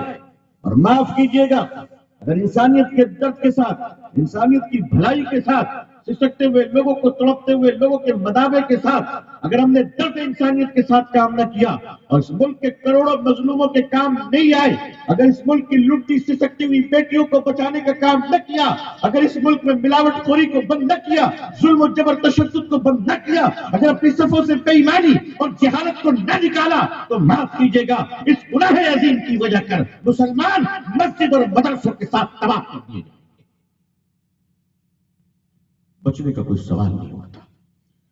اور معاف کیجیے گا، اگر انسانیت کے درد کے ساتھ، انسانیت کی بھلائی کے ساتھ، سسکتے ہوئے لوگوں کو تڑپتے ہوئے لوگوں کے مداوے کے ساتھ اگر ہم نے درد انسانیت کے ساتھ کام نہ کیا اور اس ملک کے کروڑوں مظلوموں کے کام نہیں آئے، اگر اس ملک کی لٹتی سسکتی ہوئی بیٹیوں کو بچانے کا کام نہ کیا، اگر اس ملک میں ملاوٹ خوری کو بند نہ کیا، ظلم و جبر تشدد کو بند نہ کیا، اگر اپنی صفوں سے بے ایمانی اور جہالت کو نہ نکالا، تو معاف کیجیے گا، اس گناہ عظیم کی وجہ کر مسلمان مسجد اور مدرسوں کے ساتھ تباہ کر دیے جائیں. بچنے کا کوئی سوال نہیں ہوتا.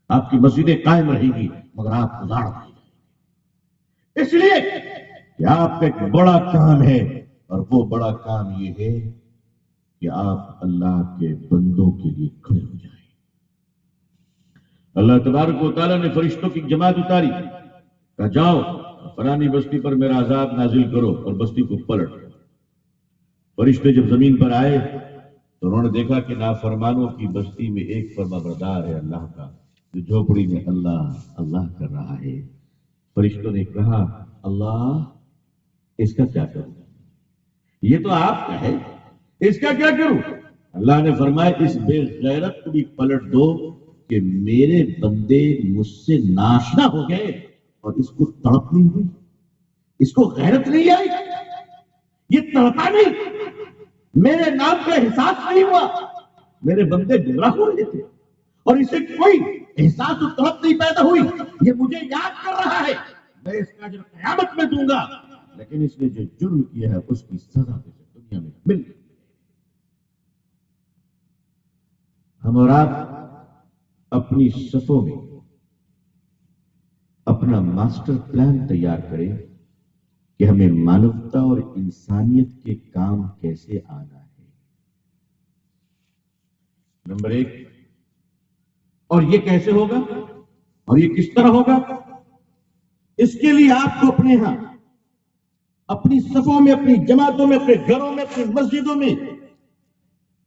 آپ کی مسجدیں قائم رہیں گی مگر آپ گزار نہیں. اس لیے کہ آپ کا ایک بڑا کام ہے، اور وہ بڑا کام یہ ہے کہ آپ اللہ کے بندوں کے لیے کھڑے ہو جائیں۔ اللہ تبارک و تعالیٰ نے فرشتوں کی جماعت اتاری، کہا جاؤ فلانی بستی پر میرا عذاب نازل کرو اور بستی کو پلٹ۔ فرشتے جب زمین پر آئے تو انہوں نے دیکھا کہ نافرمانوں کی بستی میں ایک فرما بردار ہے اللہ کا، جو جھوپڑی میں اللہ اللہ کر رہا ہے۔ فرشتوں نے کہا اللہ اس کا کیا کروں؟ یہ تو آپ کا ہے، اس کا کیا کروں؟ اللہ نے فرمایا اس بے غیرت کو بھی پلٹ دو کہ میرے بندے مجھ سے ناشنا ہو گئے اور اس کو تڑپ نہیں ہوئی، اس کو غیرت نہیں آئی، یہ تڑپا نہیں، میرے نام کا احساس نہیں ہوا، میرے بندے گمراہ ہو رہے تھے اور اسے کوئی احساس و تڑپ نہیں پیدا ہوئی، یہ مجھے یاد کر رہا ہے، میں اس کا اجر قیامت میں دوں گا، لیکن اس نے جو جرم کیا ہے اس کی سزا مجھے دنیا میں مل گئی۔ ہم اور آپ اپنی صفوں میں اپنا ماسٹر پلان تیار کریں کہ ہمیں مانوتا اور انسانیت کے کام کیسے آنا ہے۔ نمبر 1، اور یہ کیسے ہوگا اور یہ کس طرح ہوگا؟ اس کے لیے آپ کو اپنے ہاں اپنی صفوں میں، اپنی جماعتوں میں، اپنے گھروں میں، اپنی مسجدوں میں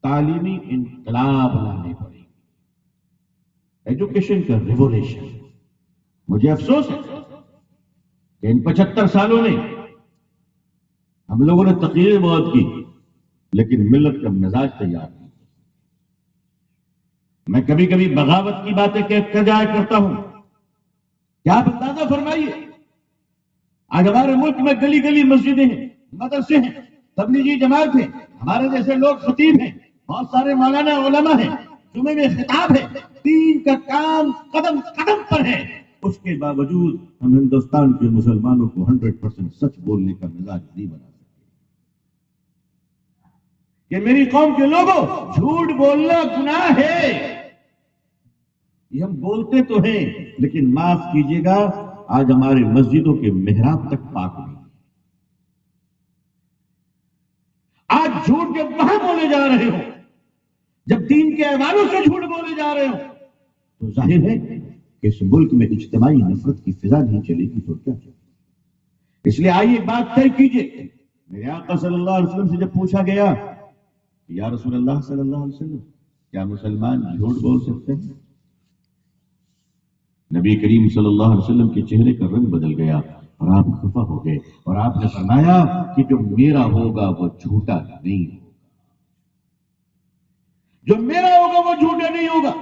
تعلیمی انقلاب لانے پڑے گی، ایجوکیشن کا ریولیوشن۔ مجھے افسوس ہے کہ ان 75 سالوں میں ہم لوگوں نے تقریریں بہت کی لیکن ملت کا مزاج تیار نہیں۔ میں کبھی کبھی بغاوت کی باتیں کر جایا کرتا ہوں، کیا آپ اندازہ فرمائیے آج ہمارے ملک میں گلی گلی مسجدیں ہیں، مدرسے ہیں، تبلیغی جماعت ہیں، ہمارے جیسے لوگ خطیب ہیں، بہت سارے مولانا علماء ہیں، جمعے میں خطاب ہے، دین کا کام قدم قدم پر ہے، اس کے باوجود ہم ہندوستان کے مسلمانوں کو 100% سچ بولنے کا مزاج نہیں بنا سکتے کہ میری قوم کے لوگوں جھوٹ بولنا گناہ ہے۔ یہ ہم بولتے تو ہیں لیکن معاف کیجیے گا آج ہمارے مسجدوں کے محراب تک پاک نہیں، آج جھوٹ جب وہاں بولے جا رہے ہو، جب دین کے ایوانوں سے جھوٹ بولے جا رہے ہو، تو ظاہر ہے کہ اس ملک میں اجتماعی نفرت کی فضا نہیں چلے گی تو کیا چلے گی؟ اس لیے آئیے بات طے کیجیے۔ میرے آقا صلی اللہ علیہ وسلم سے جب پوچھا گیا کہ یا رسول اللہ صلی اللہ علیہ وسلم کیا مسلمان جھوٹ بول سکتے ہیں؟ نبی کریم صلی اللہ علیہ وسلم کے چہرے کا رنگ بدل گیا اور آپ خفا ہو گئے اور آپ نے فرمایا کہ جو میرا ہوگا وہ جھوٹا نہیں ہوگا، جو میرا ہوگا وہ جھوٹا نہیں ہوگا۔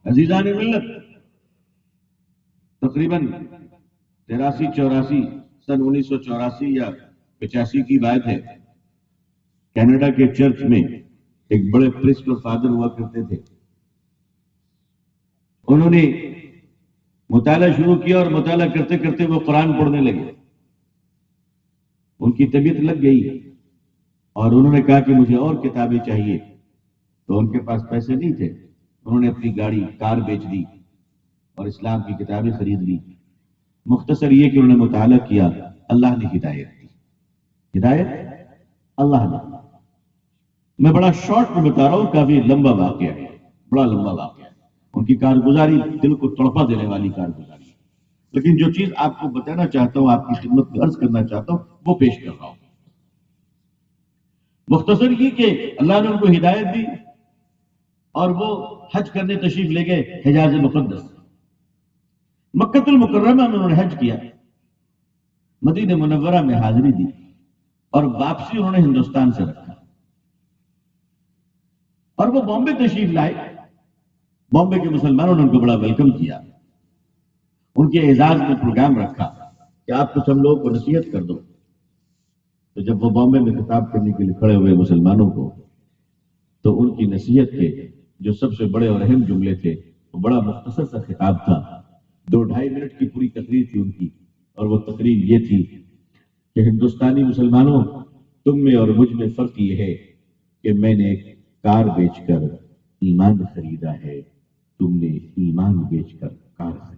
عزیزان ملت، تقریباً 83-84 سن 1984 یا 85 کی بات ہے، کینیڈا کے چرچ میں ایک بڑے پریسٹ اور فادر ہوا کرتے تھے، انہوں نے مطالعہ شروع کیا اور مطالعہ کرتے کرتے وہ قرآن پڑھنے لگے، ان کی طبیعت لگ گئی اور انہوں نے کہا کہ مجھے اور کتابیں چاہیے، تو ان کے پاس پیسے نہیں تھے، انہوں نے اپنی گاڑی کار بیچ دی اور اسلام کی کتابیں خرید لی۔ مختصر یہ کہ انہوں نے مطالعہ کیا، اللہ نے ہدایت دی، ہدایت اللہ نے۔ میں بڑا شارٹ میں بتا رہا ہوں، کافی لمبا واقعہ ہے، بڑا لمبا واقعہ ہے، ان کی کارگزاری دل کو تڑپا دینے والی کارگزاری، لیکن جو چیز آپ کو بتانا چاہتا ہوں، آپ کی خدمت میں عرض کرنا چاہتا ہوں، وہ پیش کر رہا ہوں۔ مختصر یہ کہ اللہ نے ان کو ہدایت دی اور وہ حج کرنے تشریف لے گئے حجاز مقدس، مکہ المکرمہ میں انہوں نے حج کیا، مدینہ منورہ میں حاضری دی اور واپسی انہوں نے ہندوستان سے رکھا اور وہ بامبے تشریف لائے۔ بامبے کے مسلمانوں نے ان کو بڑا ویلکم کیا، ان کے اعزاز میں پروگرام رکھا کہ آپ کچھ ہم لوگوں کو نصیحت کر دو۔ تو جب وہ بامبے میں خطاب کرنے کے لیے کھڑے ہوئے مسلمانوں کو، تو ان کی نصیحت کے جو سب سے بڑے اور اہم جملے تھے وہ بڑا مختصر سا خطاب تھا، 2-2.5 منٹ کی پوری تقریر تھی ان کی، اور وہ تقریر یہ تھی کہ ہندوستانی مسلمانوں، تم میں اور مجھ میں فرق یہ ہے کہ میں نے ایک کار بیچ کر ایمان خریدا ہے، تم نے ایمان بیچ کر کار خریدا ہے۔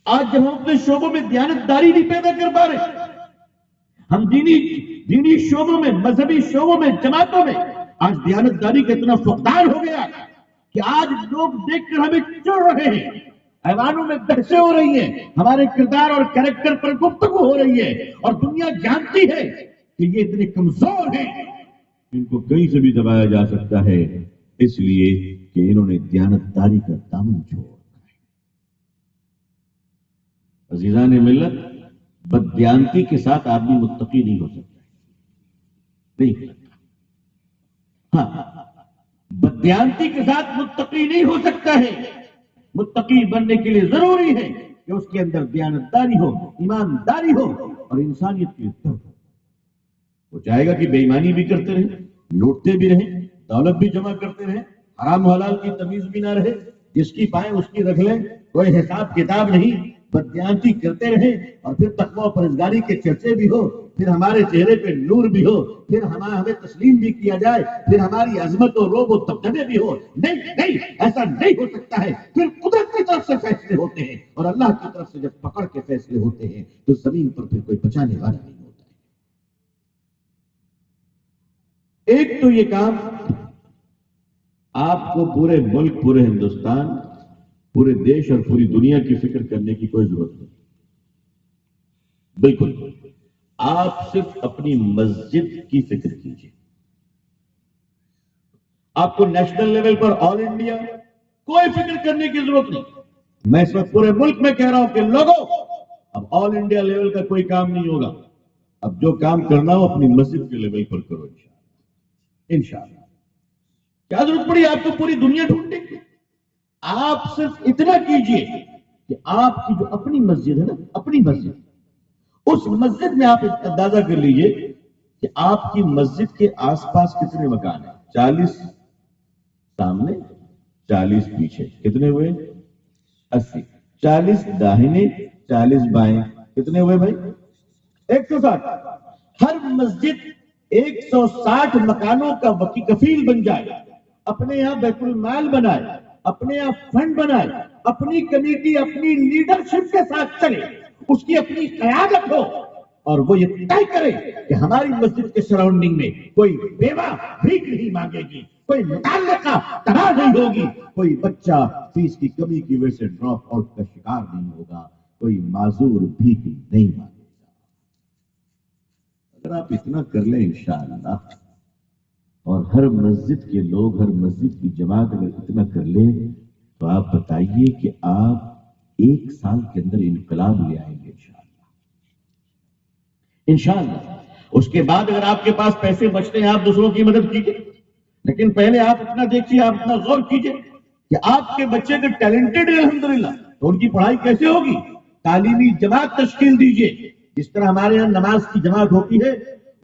آج جب ہم اپنے شعبوں میں دیانتداری نہیں پیدا کر پا رہے، ہم دینی شعبوں میں، مذہبی شعبوں میں، جماعتوں میں آج دیانتداری کا اتنا فقدان ہو گیا کہ آج لوگ دیکھ کر ہمیں چڑ رہے ہیں، ایوانوں میں بحثیں ہو رہی ہیں، ہمارے کردار اور کریکٹر پر گفتگو ہو رہی ہے، اور دنیا جانتی ہے کہ یہ اتنے کمزور ہیں، ان کو کہیں سے بھی دبایا جا سکتا ہے، اس لیے کہ انہوں نے دیانتداری کا دامن چھوڑ۔ عزیزان ملت، بددیانتی کے ساتھ آدمی متقی نہیں ہو سکتا، نہیں ہو سکتا۔ ہاں، بددیانتی کے ساتھ متقی نہیں ہو سکتا ہے۔ متقی بننے کے لیے ضروری ہے کہ اس کے اندر دیانتداری ہو، ایمانداری ہو اور انسانیت کی درد ہو۔ وہ چاہے گا کہ بے ایمانی بھی کرتے رہیں، لوٹتے بھی رہیں، دولت بھی جمع کرتے رہیں، حرام حلال کی تمیز بھی نہ رہے، جس کی پائیں اس کی رکھ لیں، کوئی حساب کتاب نہیں، بددیانتی کرتے رہیں، اور پھر تقویٰ و پرہیزگاری کے چرچے بھی ہو، پھر ہمارے چہرے پہ نور بھی ہو، پھر ہمیں تسلیم بھی کیا جائے، پھر ہماری عظمت و روب و دبدبے بھی ہو۔ نہیں نہیں، ایسا نہیں ہو سکتا ہے۔ پھر قدرت کی طرف سے فیصلے ہوتے ہیں، اور اللہ کی طرف سے جب پکڑ کے فیصلے ہوتے ہیں تو زمین پر پھر کوئی بچانے والا نہیں ہوتا ہے۔ ایک تو یہ کام آپ کو پورے ملک، پورے ہندوستان، پورے دیش اور پوری دنیا کی فکر کرنے کی کوئی ضرورت نہیں، بالکل۔ آپ صرف اپنی مسجد کی فکر کیجیے۔ آپ کو نیشنل لیول پر، آل انڈیا، کوئی فکر کرنے کی ضرورت نہیں۔ میں اس وقت پورے ملک میں کہہ رہا ہوں کہ لوگوں، اب آل انڈیا لیول کا کوئی کام نہیں ہوگا، اب جو کام کرنا ہو اپنی مسجد کے لیول پر کرو، انشاءاللہ۔ انشاءاللہ کیا ضرورت پڑی آپ کو پوری دنیا ڈھونڈنے کی؟ آپ صرف اتنا کیجئے کہ آپ کی جو اپنی مسجد ہے نا، اپنی مسجد، اس مسجد میں آپ اندازہ کر لیجئے کہ آپ کی مسجد کے آس پاس کتنے مکان ہیں۔ 40 سامنے، 40 پیچھے، کتنے ہوئے؟ 80۔ 40 داہنے، 40 بائیں، کتنے ہوئے بھائی؟ 160۔ ہر مسجد 160 مکانوں کا کفیل بن جائے، اپنے یہاں بیت المال بنائے، اپنے یہاں فنڈ بنائے، اپنی کمیٹی، اپنی لیڈرشپ کے ساتھ چلے، اس کی اپنی قیادت ہو، اور وہ یہ طے کرے کہ ہماری مسجد کے سراؤنڈنگ میں کوئی بیوہ بھیک نہیں مانگے گی، کوئی متعلقہ تباہ نہیں ہوگی، کوئی بچہ فیس کی کمی کی وجہ سے ڈراپ آؤٹ کا شکار نہیں ہوگا، کوئی معذور بھیک نہیں مانگے گا۔ اگر آپ اتنا کر لیں انشاءاللہ، اور ہر مسجد کے لوگ، ہر مسجد کی جماعت اگر اتنا کر لیں، تو آپ بتائیے کہ آپ 1 سال کے اندر انقلاب لے آئیں گے انشاءاللہ۔ اس کے بعد اگر آپ کے پاس پیسے بچتے ہیں، آپ دوسروں کی مدد کیجیے، لیکن پہلے آپ اپنا دیکھیے، آپ اپنا غور کیجیے کہ آپ کے بچے اگر ٹیلنٹڈ ہے الحمدللہ تو ان کی پڑھائی کیسے ہوگی؟ تعلیمی جماعت تشکیل دیجیے۔ جس طرح ہمارے یہاں نماز کی جماعت ہوتی ہے،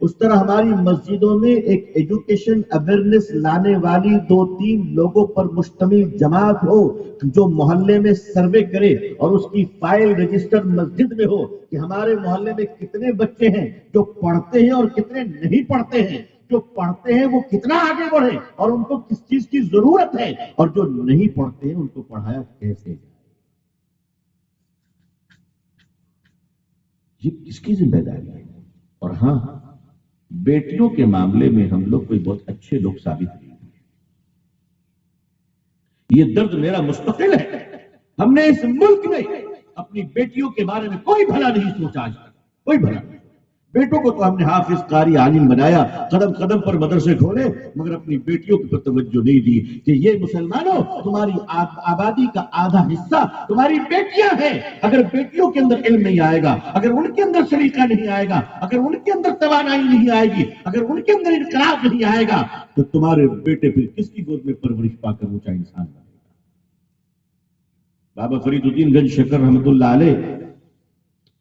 اس طرح ہماری مسجدوں میں ایک ایجوکیشن اویئرنیس لانے والی 2-3 لوگوں پر مشتمل جماعت ہو، جو محلے میں سروے کرے اور اس کی فائل رجسٹر مسجد میں ہو کہ ہمارے محلے میں کتنے بچے ہیں جو پڑھتے ہیں اور کتنے نہیں پڑھتے ہیں، جو پڑھتے ہیں وہ کتنا آگے بڑھے اور ان کو کس چیز کی ضرورت ہے، اور جو نہیں پڑھتے ہیں ان کو پڑھایا کیسے جائے۔ یہ کس کی ذمہ داری ہے؟ اور ہاں، بیٹیوں کے معاملے میں ہم لوگ کوئی بہت اچھے لوگ ثابت نہیں ہوئے۔ یہ درد میرا مستقل ہے۔ ہم نے اس ملک میں اپنی بیٹیوں کے بارے میں کوئی بھلا نہیں سوچا آج تک، کوئی بھلا نہیں۔ بیٹوں کو تو ہم نے حافظ، قاری، عالم بنایا، قدم قدم پر مدرسے کھولے، مگر اپنی بیٹیوں کی پر توجہ نہیں دی کہ یہ مسلمانوں، تمہاری آبادی کا آدھا حصہ تمہاری بیٹیاں ہیں۔ اگر بیٹیوں کے اندر علم نہیں آئے گا، اگر ان کے اندر سلیقہ نہیں آئے گا، اگر ان کے اندر توانائی نہیں آئے گی، اگر ان کے اندر انقلاب نہیں آئے گا، تو تمہارے بیٹے پھر کس کی گود میں پرورش پا کر اونچا انسان بنے گا؟ بابا فرید الدین گنج شکر رحمت اللہ علیہ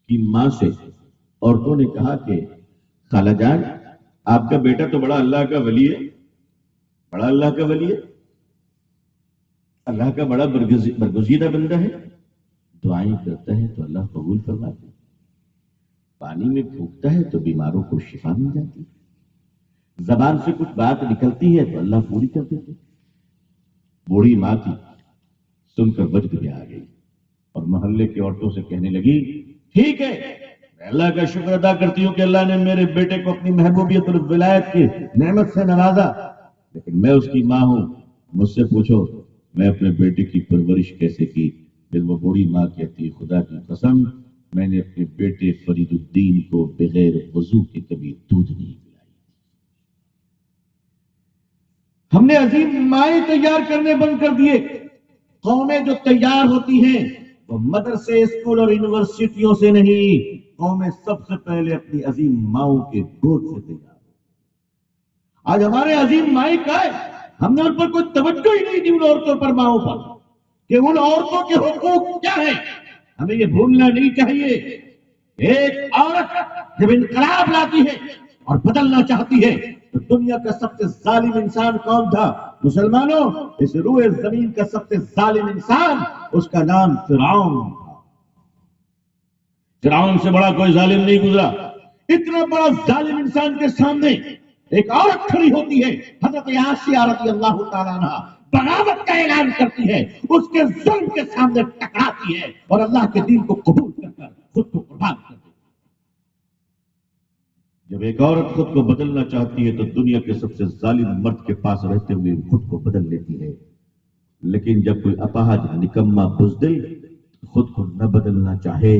کی ماں سے عورتوں نے کہا کہ خالہ جان، آپ کا بیٹا تو بڑا اللہ کا ولی ہے، بڑا اللہ کا ولی ہے، اللہ کا بڑا برگزیدہ بندہ ہے، دعائیں کرتا ہے تو اللہ قبول فرماتے ہے، پانی میں پھونکتا ہے تو بیماروں کو شفا مل جاتی ہے، زبان سے کچھ بات نکلتی ہے تو اللہ پوری کر دیتے۔ بوڑھی ماں کی سن کر وجد میں آ گئی، اور محلے کی عورتوں سے کہنے لگی ٹھیک ہے میں اللہ کا شکر ادا کرتی ہوں کہ اللہ نے میرے بیٹے کو اپنی محبوبیت اور ولایت کی نعمت سے نوازا، لیکن میں اس کی ماں ہوں، مجھ سے پوچھو میں اپنے بیٹے کی پرورش کیسے کی۔ پھر وہ بوڑھی ماں کہتی خدا کی قسم میں نے اپنے بیٹے فرید الدین کو بغیر وضو کے کبھی دودھ نہیں پلائی۔ ہم نے عظیم مائیں تیار کرنے بند کر دیے۔ قومیں جو تیار ہوتی ہیں وہ مدرسے، اسکول اور یونیورسٹیوں سے نہیں، قومیں سب سے پہلے اپنی عظیم ماؤں کے گود سے تیار ہو۔ آج ہمارے عظیم مائیں کا ہے، ہم نے ان پر کوئی توجہ ہی نہیں دی، ان عورتوں پر، ماؤں پر، کہ ان عورتوں کے حقوق کیا ہیں۔ ہمیں یہ بھولنا نہیں چاہیے۔ ایک عورت جب انقلاب لاتی ہے اور بدلنا چاہتی ہے تو دنیا کا سب سے ظالم انسان کون تھا؟ مسلمانوں، اس روئے زمین کا سب سے ظالم انسان، اس کا نام فرعون تھا۔ فرعون سے بڑا کوئی ظالم نہیں گزرا۔ اتنا بڑا ظالم انسان کے سامنے ایک عورت کھڑی ہوتی ہے، حضرت آسیہ رضی اللہ تعالیٰ عنہا، بغاوت کا اعلان کرتی ہے، اس کے ظلم کے سامنے ٹکراتی ہے اور اللہ کے دین کو قبول کر کر خود کو قربان کر دیتی ہے۔ جب ایک عورت خود کو بدلنا چاہتی ہے تو دنیا کے سب سے ظالم مرد کے پاس رہتے ہوئے خود کو بدل لیتی ہے، لیکن جب کوئی اپاہج، نکما، بزدل خود کو نہ بدلنا چاہے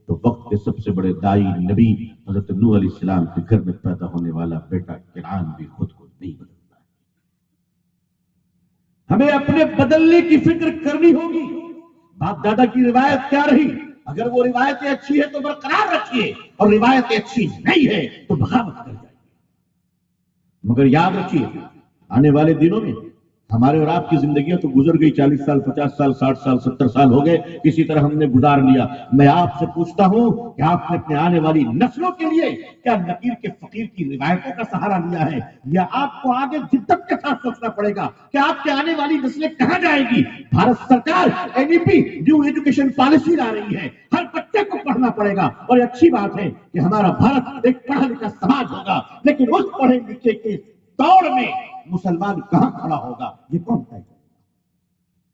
تو وقت کے سب سے بڑے دائی نبی حضرت نوح علیہ السلام کے گھر میں پیدا ہونے والا بیٹا کنعان بھی خود کو نہیں بدلتا ہے۔ ہمیں اپنے بدلنے کی فکر کرنی ہوگی۔ باپ دادا کی روایت کیا رہی؟ اگر وہ روایتیں اچھی ہے تو برقرار رکھیے، اور روایتیں اچھی نہیں ہے تو بغاوت کر جائیے۔ مگر یاد رکھیے آنے والے دنوں میں ہمارے اور آپ کی زندگیاں تو گزر گئی، 40 سال، 50 سال، 60 سال، 70 سال ہو گئے، کسی طرح ہم نے گزار لیا۔ میں آپ سے پوچھتا ہوں کہ آپ نے اپنے آنے والی نسلوں کے لیے کیا نکیر کے فقیر کی روایتوں کا سہارا لیا ہے، یا آپ کو آگے جدت کے ساتھ سوچنا پڑے گا کہ آپ کے آنے والی نسلیں کہاں جائیں گی؟ بھارت سرکار NEP نیو ایجوکیشن پالیسی لا رہی ہے، ہر بچے کو پڑھنا پڑے گا، اور اچھی بات ہے کہ ہمارا بھارت ایک پڑھا لکھا سماج ہوگا، لیکن اس پڑھے لکھے کے دوڑ میں مسلمان کہاں کھڑا ہوگا یہ کون طے کرے گا؟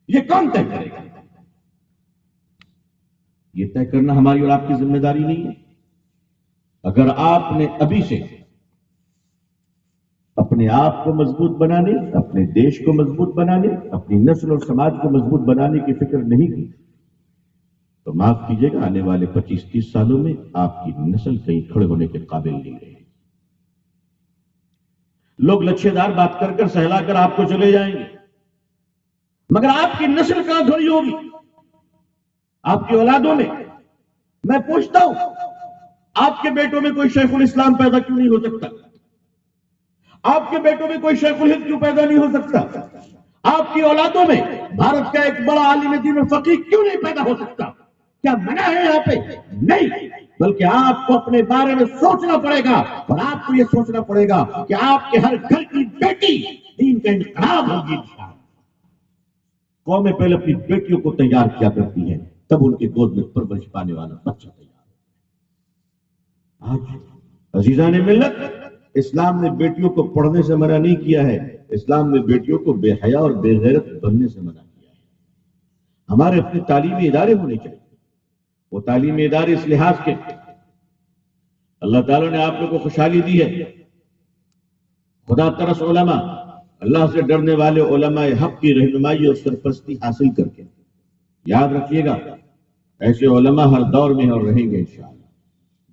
یہ کون طے کرے گا؟ یہ طے کرنا ہماری اور آپ کی ذمہ داری نہیں ہے۔ اگر آپ نے ابھی سے اپنے آپ کو مضبوط بنانے، اپنے دیش کو مضبوط بنانے، اپنی نسل اور سماج کو مضبوط بنانے کی فکر نہیں کی تو معاف کیجیے گا آنے والے 25-30 سالوں میں آپ کی نسل کہیں کھڑے ہونے کے قابل نہیں رہے۔ لوگ لچھے دار بات کر کر سہلا کر آپ کو چلے جائیں گے، مگر آپ کی نسل کہاں کھڑی ہوگی؟ آپ کی اولادوں میں میں پوچھتا ہوں آپ کے بیٹوں میں کوئی شیخ الاسلام پیدا کیوں نہیں ہو سکتا؟ آپ کے بیٹوں میں کوئی شیخ الہند کیوں پیدا نہیں ہو سکتا؟ آپ کی اولادوں میں بھارت کا ایک بڑا عالم دین و فقیہ کیوں نہیں پیدا ہو سکتا؟ کیا منع ہے یہاں پہ؟ نہیں، بلکہ آپ کو اپنے بارے میں سوچنا پڑے گا، اور آپ کو یہ سوچنا پڑے گا کہ آپ کے ہر گھر کی بیٹی دین کا انقلاب ہوگی انشاءاللہ۔ قومیں پہلے اپنی بیٹیوں کو تیار کیا کرتی ہیں، تب ان کے گود میں پرورش پانے والا بچہ تیار ہوتا ہے۔ آج عزیزان ملت، اسلام نے بیٹیوں کو پڑھنے سے منع نہیں کیا ہے، اسلام نے بیٹیوں کو بے حیا اور بے غیرت بننے سے منع کیا ہے۔ ہمارے اپنے تعلیمی ادارے ہونے چاہیے، وہ تعلیمی ادارے اس لحاظ کے اللہ تعالیٰ نے آپ لوگوں کو خوشحالی دی ہے، خدا ترس علماء، اللہ سے ڈرنے والے علماء حق کی رہنمائی اور سرپرستی حاصل کر کے، یاد رکھیے گا ایسے علماء ہر دور میں اور رہیں گے انشاءاللہ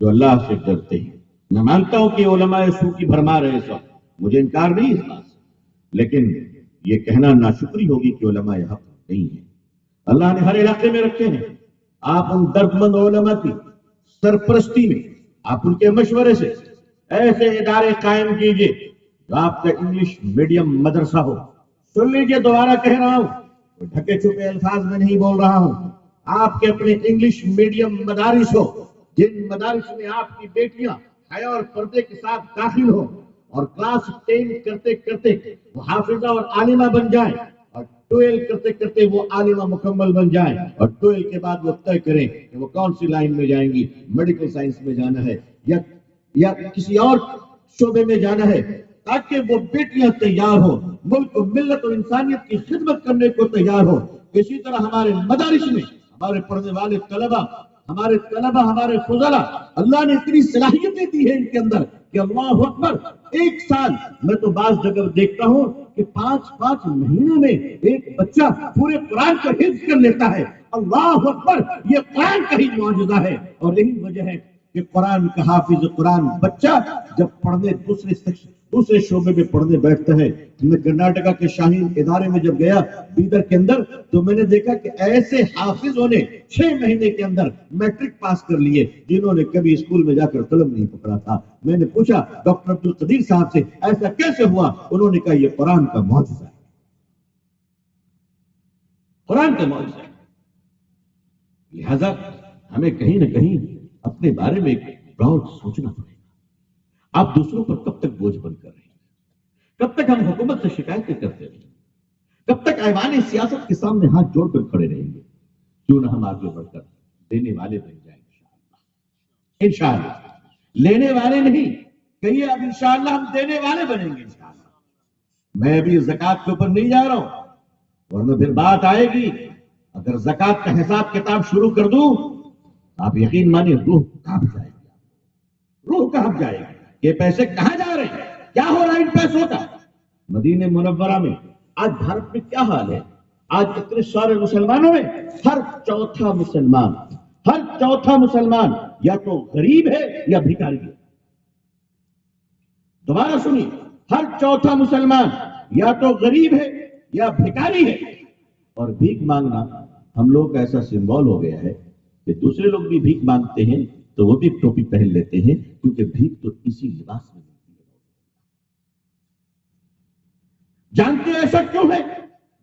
جو اللہ سے ڈرتے ہیں۔ میں مانتا ہوں کہ علماء سو کی بھرمار ہے اس وقت، مجھے انکار نہیں اس بات سے، لیکن یہ کہنا ناشکری ہوگی کہ علماء حق نہیں ہیں۔ اللہ نے ہر علاقے میں رکھے ہیں، آپ ان دردمند علماء کی سرپرستی میں، آپ ان کے مشورے سے ایسے ادارے قائم کیجئے جو آپ کا انگلش میڈیم مدرسہ ہو۔ سن لیجئے، دوبارہ کہہ رہا ہوں، ڈھکے چھپے الفاظ میں نہیں بول رہا ہوں، آپ کے اپنے انگلش میڈیم مدارس ہو، جن مدارس میں آپ کی بیٹیاں حیا اور پردے کے ساتھ داخل ہو اور کلاس 10 کرتے کرتے وہ حافظہ اور عالمہ بن جائیں، اور 12 کرتے کرتے وہ عالمہ مکمل بن جائیں، اور 12 کے بعد وہ طے کریں کہ وہ کون سی لائن میں جائیں گی، میڈیکل سائنس میں جانا ہے یا کسی اور شعبے میں جانا ہے، تاکہ وہ بیٹیاں تیار ہو، ملک و ملت اور انسانیت کی خدمت کرنے کو تیار ہو۔ اسی طرح ہمارے مدارس میں ہمارے پڑھنے والے طلبہ، ہمارے فضلا، اللہ نے اتنی صلاحیتیں دی ہیں ان کے اندر کہ اللہ اکبر، ایک سال میں تو بعض جگہ دیکھتا ہوں کہ 5 مہینوں میں ایک بچہ پورے قرآن کا حفظ کر لیتا ہے۔ اللہ اکبر، یہ قرآن کا ہی معجزہ ہے، اور یہی وجہ ہے کہ قرآن کا حافظ قرآن بچہ جب پڑھنے دوسرے شعبے میں پڑھنے بیٹھتا ہے۔ میں کرناٹکا کے شاہین ادارے میں جب گیا بیدر کے اندر، تو میں نے دیکھا کہ ایسے حافظوں نے 6 مہینے کے اندر میٹرک پاس کر لیے جنہوں نے کبھی اسکول میں جا کر قلم نہیں پکڑا تھا۔ میں نے پوچھا ڈاکٹر عبد القدیر صاحب سے ایسا کیسے ہوا؟ انہوں نے کہا یہ قرآن کا معجزہ ہے، قرآن کا معجزہ ہے۔ لہذا ہمیں کہیں نہ کہیں اپنے بارے میں ایک براڈ سوچنا پڑے گا۔ آپ دوسروں پر کب تک بوجھ بن کر رہے ہیں؟ کب تک ہم حکومت سے شکایتیں کرتے رہیں گے؟ کب تک ایوان سیاست کے سامنے ہاتھ جوڑ کر کھڑے رہیں گے؟ کیوں نہ ہم آگے بڑھ کر دینے والے بن جائیں انشاءاللہ۔ انشاءاللہ لینے والے نہیں، کہیے اب انشاءاللہ ہم دینے والے بنیں گے انشاءاللہ۔ میں ابھی زکوٰۃ کے اوپر نہیں جا رہا ہوں، ورنہ پھر بات آئے گی۔ اگر زکوٰۃ کا حساب کتاب شروع کر دوں، آپ یقین مانیے روح کہاں جائے گی، روح کہاں جائے گی؟ یہ پیسے کہاں جا رہے ہیں؟ کیا ہو رہا ہے ان پیسوں کا؟ مدینہ منورہ میں آج بھارت میں کیا حال ہے؟ آج اتنے سارے مسلمانوں میں ہر چوتھا مسلمان یا تو غریب ہے یا بھکاری ہے۔ دوبارہ سنیے، ہر چوتھا مسلمان یا تو غریب ہے یا بھکاری ہے۔ اور بھیک مانگنا ہم لوگ کا ایسا سمبول ہو گیا ہے کہ دوسرے لوگ بھی بھیک مانگتے ہیں تو وہ بھی ٹوپی پہن لیتے ہیں، کیونکہ بھیک تو اسی لباس میں ملتی ہے۔ جانتے ایسا کیوں ہے؟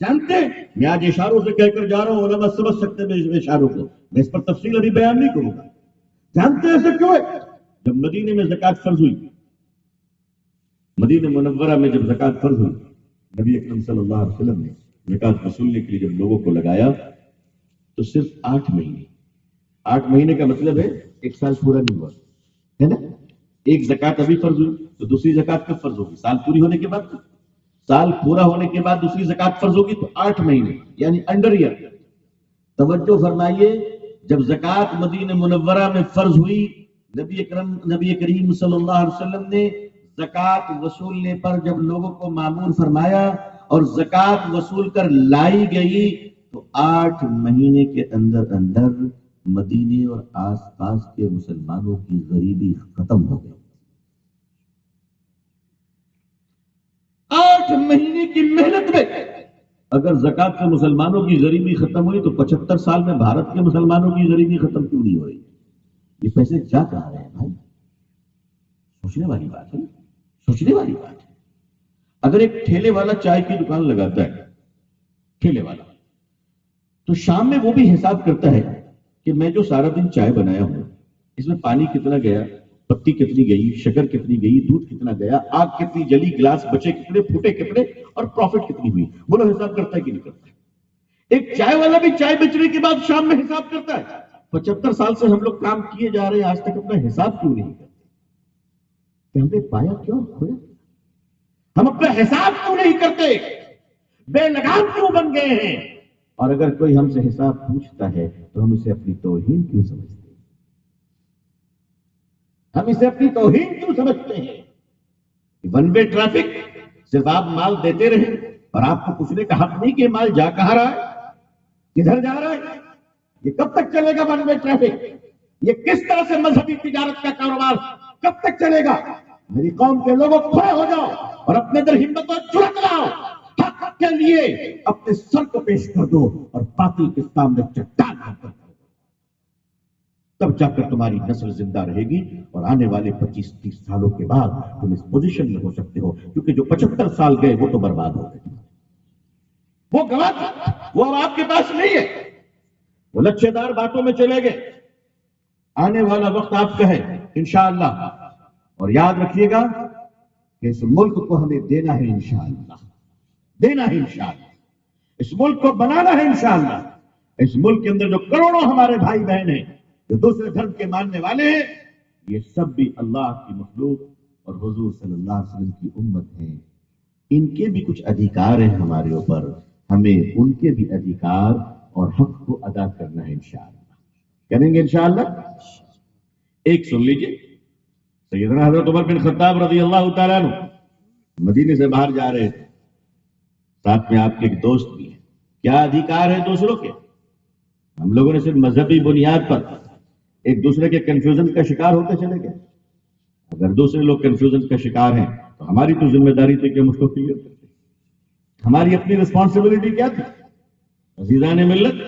جانتے ہیں؟ میں آج اشاروں سے کہہ کر جا رہا ہوں، علماء سمجھ سکتے ہیں میرے اشاروں کو، میں اس پر تفصیل ابھی بیان نہیں کروں گا۔ جانتے ایسا کیوں ہے؟ جب مدینے میں زکوٰۃ فرض ہوئی، مدینہ منورہ میں جب زکوٰۃ فرض ہوئی، نبی اکرم صلی اللہ علیہ وسلم نے زکوٰۃ وصولنے کے لیے جب لوگوں کو لگایا تو صرف 8 مہینے کا مطلب ہے 1 سال پورا نہیں ہوا ہے نا۔ ایک زکوٰۃ ابھی فرض ہوئی تو دوسری زکوٰۃ کب فرض ہوگی؟ سال پوری ہونے کے بعد، سال پورا ہونے کے بعد دوسری زکوٰۃ فرض ہوگی تو 8 مہینے یعنی انڈر ایئر۔ توجہ فرمائیے، جب زکوٰۃ مدینہ منورہ میں فرض ہوئی، نبی کریم صلی اللہ علیہ وسلم نے زکوٰۃ وصولنے پر جب لوگوں کو مامور فرمایا اور زکوٰۃ وصول کر لائی گئی تو 8 مہینے کے اندر مدینے اور آس پاس کے مسلمانوں کی غریبی ختم ہو گئی۔ 8 مہینے کی محنت میں اگر زکوٰۃ سے مسلمانوں کی غریبی ختم ہوئی تو 75 سال میں بھارت کے مسلمانوں کی غریبی ختم کیوں نہیں ہو رہی؟ یہ پیسے جا کہاں رہے ہیں بھائی؟ سوچنے والی بات ہے، سوچنے والی بات ہے۔ اگر ایک ٹھیلے والا چائے کی دکان لگاتا ہے، ٹھیلے والا، تو شام میں وہ بھی حساب کرتا ہے کہ میں جو سارا دن چائے بنایا ہوں اس میں پانی کتنا گیا، پتی کتنی گئی، شکر کتنی گئی، دودھ کتنا گیا، آگ کتنی جلی، گلاس بچے کتنے، پھوٹے کتنے، اور پروفٹ کتنی ہوئی، بولو حساب کرتا ہے کہ نہیں کرتا ہے؟ ایک چائے والا بھی چائے بیچنے کے بعد شام میں حساب کرتا ہے۔ 75 سال سے ہم لوگ کام کیے جا رہے ہیں، آج تک اپنا حساب کیوں نہیں کرتے؟ کہ ہم نے پایا کیوں کھویا؟ ہم اپنا حساب کیوں نہیں کرتے؟ بے لگام کیوں بن گئے ہیں؟ اور اگر کوئی ہم سے حساب پوچھتا ہے تو ہم اسے اپنی توہین کیوں سمجھتے ہیں؟ ہم اسے اپنی توہین کیوں سمجھتے ہیں؟ ون وے ٹریفک، صرف آپ مال دیتے رہیں اور آپ کو پوچھنے کا حق نہیں کہ مال جا کہاں رہا ہے، کدھر جا رہا ہے؟ یہ کب تک چلے گا ون وے ٹریفک؟ یہ کس طرح سے مذہبی تجارت کا کاروبار کب تک چلے گا؟ میری قوم کے لوگوں کھڑے ہو جاؤ اور اپنے اندر ہمت اور جرأت لاؤ، حق کے لیے اپنے سر کو پیش کر دو اور باطل کے سامنے چٹان بن کر کھڑے ہو۔ تب جا کر تمہاری نسل زندہ رہے گی اور آنے والے 25-30 سالوں کے بعد تم اس پوزیشن میں ہو سکتے ہو، کیونکہ جو 75 سال گئے وہ تو برباد ہو گئے، وہ گوا تھا، وہ اب آپ کے پاس نہیں ہے، وہ لچھے دار باتوں میں چلے گئے۔ آنے والا وقت آپ کا ہے انشاءاللہ، اور یاد رکھیے گا کہ اس ملک کو ہمیں دینا ہے انشاءاللہ، دینا ہے انشاءاللہ، اس ملک کو بنانا ہے انشاءاللہ۔ اس ملک کے اندر جو کروڑوں ہمارے بھائی بہن ہیں جو دوسرے دھرم کے ماننے والے ہیں، یہ سب بھی اللہ کی مخلوق اور حضور صلی اللہ علیہ وسلم کی امت ہیں۔ ان کے بھی کچھ ادھیکار ہیں ہمارے اوپر، ہمیں ان کے بھی ادھیکار اور حق کو ادا کرنا ہے انشاءاللہ. کریں گے انشاءاللہ. ایک سن لیجئے، سیدنا حضرت عمر بن خطاب رضی اللہ تعالیٰ عنہ مدینے سے باہر جا رہے تھے، ساتھ میں آپ کے ایک دوست بھی ہیں. کیا ادھیکار ہے دوسروں کے؟ ہم لوگوں نے صرف مذہبی بنیاد پر ایک دوسرے کے کنفیوژن کا شکار ہوتے چلے گئے. اگر دوسرے لوگ کنفیوژن کا شکار ہیں تو ہماری تو ذمہ داری تھی کہ ہم اس کو کلیئر کرتے. ہماری اپنی رسپانسبلٹی کیا تھی؟ عزیزان ملت،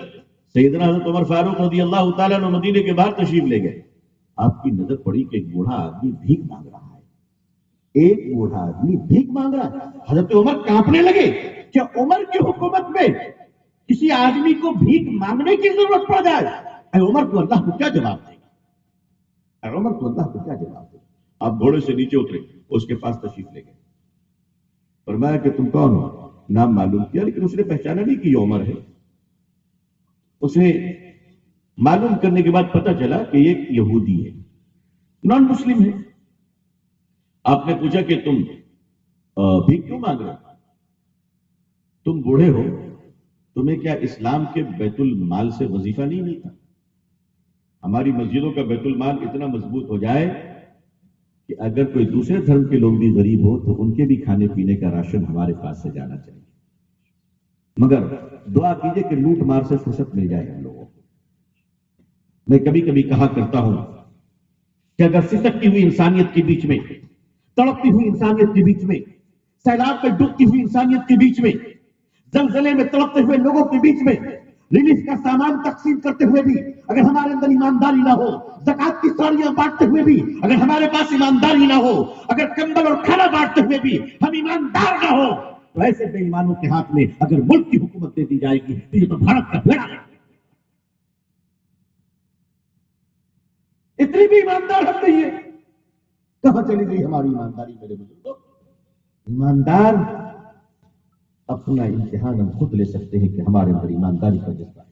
سیدنا حضرت عمر فاروق رضی اللہ تعالیٰ عنہ مدینے کے باہر تشریف لے گئے. آپ کی نظر پڑی کہ ایک بوڑھا آدمی بھیک مانگ رہا ہے. ایک بوڑھا آدمی بھیک مانگ رہا ہے. حضرت عمر کانپنے لگے کہ عمر کی حکومت میں کسی آدمی کو بھیک مانگنے کی ضرورت پڑ جائے. اے عمر کو اللہ کو کیا جواب دے گا؟ اے عمر کو اللہ کو کیا جواب دے گا؟ آپ گھوڑے سے نیچے اترے، اس کے پاس تشریف لے گئے. فرمایا کہ تم کون ہو؟ نام معلوم کیا، لیکن اس نے پہچانا نہیں کہ یہ عمر ہے. اسے معلوم کرنے کے بعد پتا چلا کہ یہ یہودی ہے، نان مسلم ہے. آپ نے پوچھا کہ تم بھیک کیوں مانگ رہے ہو؟ تم بوڑھے ہو، تمہیں کیا اسلام کے بیت المال سے وظیفہ نہیں ملتا؟ ہماری مسجدوں کا بیت المال اتنا مضبوط ہو جائے کہ اگر کوئی دوسرے دھرم کے لوگ بھی غریب ہو تو ان کے بھی کھانے پینے کا راشن ہمارے پاس سے جانا چاہیے. مگر دعا کیجئے کہ لوٹ مار سے فرصت مل جائے ہم لوگوں کو. میں کبھی کبھی کہا کرتا ہوں کہ اگر سسکتی ہوئی انسانیت کے بیچ میں، تڑپتی ہوئی انسانیت کے بیچ میں، سیلاب میں ڈوبتی ہوئی انسانیت کے بیچ میں، زلزلے میں تڑپتے ہوئے لوگوں کے بیچ میں ریلیف کا سامان تقسیم کرتے ہوئے بھی اگر ہمارے اندر ایمانداری نہ ہو، زکات کی ساڑیاں بانٹتے ہوئے بھی اگر ہمارے پاس ایمانداری نہ ہو، اگر کمبل اور کھانا بانٹتے ہوئے بھی ہم ایماندار نہ ہو، تو ایسے بے ایمانوں کے ہاتھ میں اگر ملک کی حکومت دے دی جائے گی تو یہ تو بھارت کا بیڑا ہے. اتنی بھی ایماندار ہم نہیں ہے. کہاں چلی گئی ہماری ایمانداری میرے بزرگوں؟ ایماندار اپنا امتحان ہم خود لے سکتے ہیں کہ ہمارے اندر ایمانداری کا جذبہ ہے.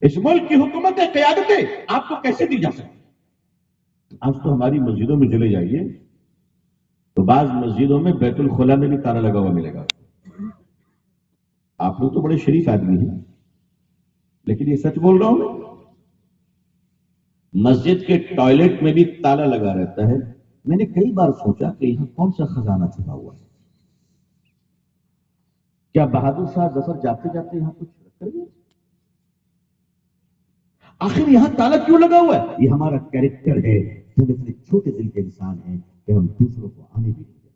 اس ملک کی حکومت قیادتیں آپ کو کیسے دی جا سکتی؟ آج تو ہماری مسجدوں میں چلے جائیے تو بعض مسجدوں میں بیت الخلا میں بھی تالا لگا ہوا ملے گا. آپ لوگ تو بڑے شریف آدمی ہیں، لیکن یہ سچ بول رہا ہوں میں، مسجد کے ٹوائلٹ میں بھی تالا لگا رہتا ہے. میں نے کئی بار سوچا کہ یہاں کون سا خزانہ چھپا ہوا ہے. کیا بہادر شاہ ظفر جاتے جاتے یہاں کچھ رکھ کر گئے؟ آخر یہاں تالا کیوں لگا ہوا ہے؟ یہ ہمارا کیریکٹر ہے. ہم اتنے چھوٹے دل کے انسان ہیں کہ ہم دوسروں کو آنے بھی نہیں دینا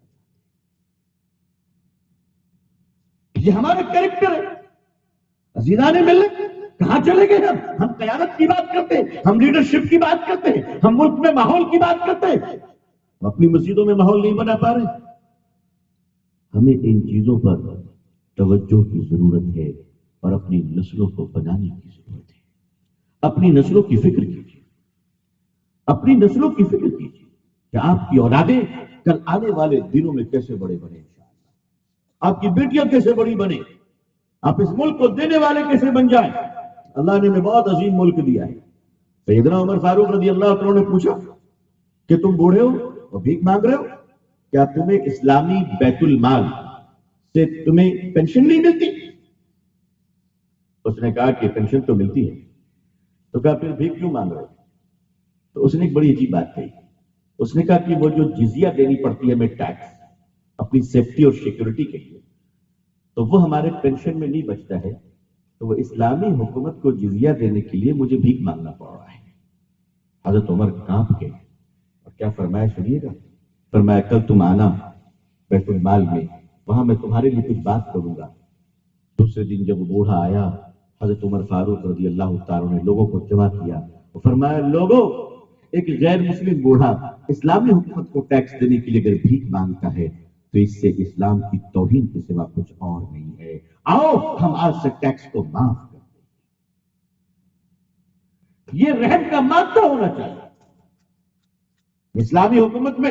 چاہتے. یہ ہمارا کیریکٹر ہے. عزیزان ملت، کہاں چلے گئے ہم قیادت کی بات کرتے ہیں، ہم لیڈرشپ کی بات کرتے ہیں، ہم ملک میں ماحول کی بات کرتے ہیں، ہم اپنی مسجدوں میں ماحول نہیں بنا پا رہے. ہمیں ان چیزوں پر توجہ کی ضرورت ہے اور اپنی نسلوں کو بنانے کی ضرورت ہے. اپنی نسلوں کی فکر کیجیے، اپنی نسلوں کی فکر کیجیے کہ آپ کی اولادیں کل آنے والے دنوں میں کیسے بڑے بنے انشاءاللہ. آپ کی بیٹیاں کیسے بڑی بنے، آپ اس ملک کو دینے والے کیسے بن جائیں. اللہ نے ہمیں بہت عظیم ملک دیا ہے. سیدنا عمر فاروق رضی اللہ عنہ نے پوچھا کہ تم بوڑھے ہو اور بھیک مانگ رہے ہو، کیا تمہیں اسلامی بیت المال سے تمہیں پینشن نہیں ملتی؟ اس نے کہا کہ پینشن تو ملتی ہے. تو کہا پھر بھیک کیوں مانگ رہے ہو؟ تو اس نے ایک بڑی عجیب بات کہی. اس نے کہا کہ وہ جو جزیہ دینی پڑتی ہے ہمیں ٹیکس اپنی سیفٹی اور سیکورٹی کے لیے، تو وہ ہمارے پینشن میں نہیں بچتا ہے، تو وہ اسلامی حکومت کو جزیہ دینے کے لیے مجھے بھیک مانگنا پڑ رہا ہے. حضرت عمر کانپ گئے اور کیا فرمایا سنیے گا. فرمایا کل تم آنا بیت المال میں، وہاں میں تمہارے لیے کچھ بات کروں گا. دوسرے دن جب وہ بوڑھا آیا، حضرت عمر فاروق رضی اللہ تعالیٰ نے لوگوں کو جمع کیا اور فرمایا لوگوں، ایک غیر مسلم بوڑھا اسلامی حکومت کو ٹیکس دینے کے لیے اگر بھیک مانگتا ہے تو اس سے اسلام کی توہین کے سوا کچھ اور نہیں ہے. آؤ ہم آج سے ٹیکس کو معاف کر دیں. یہ رحم کا مادہ ہونا چاہیے. اسلامی حکومت میں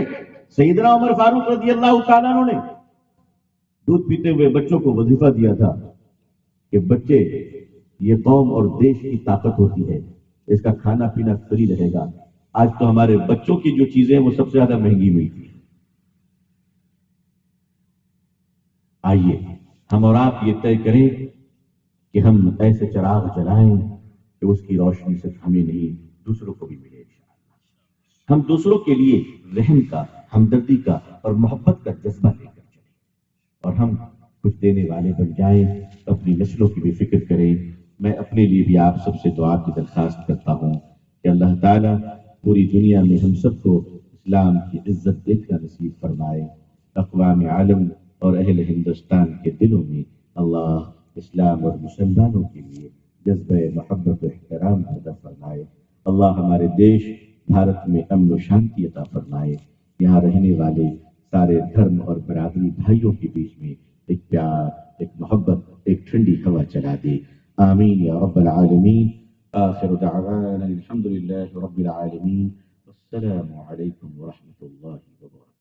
سیدنا عمر فاروق رضی اللہ تعالیٰ عنہ نے دودھ پیتے ہوئے بچوں کو وظیفہ دیا تھا کہ بچے، یہ قوم اور دیش کی طاقت ہوتی ہے، اس کا کھانا پینا فری رہے گا. آج تو ہمارے بچوں کی جو چیزیں ہیں وہ سب سے زیادہ مہنگی ملتی ہیں. آئیے ہم اور آپ یہ طے کریں کہ ہم ایسے چراغ جلائیں کہ اس کی روشنی صرف ہمیں نہیں دوسروں کو بھی ملے انشاءاللہ۔ ہم دوسروں کے لیے رحم کا، ہمدردی کا اور محبت کا جذبہ لے کر چلیں، اور ہم کچھ دینے والے بن جائیں، اپنی نسلوں کی بھی فکر کریں۔ میں اپنے لیے بھی آپ سب سے دعا کی درخواست کرتا ہوں کہ اللہ تعالیٰ پوری دنیا میں ہم سب کو اسلام کی عزت دیکھنا نصیب فرمائے۔ اقوام عالم اور اہل ہندوستان کے دلوں میں اللہ اسلام اور مسلمانوں کے لیے جذبہ محبت و احترام پیدا فرمائے۔ اللہ ہمارے دیش بھارت میں امن و شانتی عطا فرمائے۔ یہاں رہنے والے سارے دھرم اور برادری بھائیوں کے بیچ میں ایک پیار، ایک محبت، ایک ٹھنڈی ہوا چلا دے۔ آمین یا رب العالمین۔ آخر دعوانا الحمد للہ رب العالمین۔ السلام علیکم ورحمۃ اللہ وبرکاتہ۔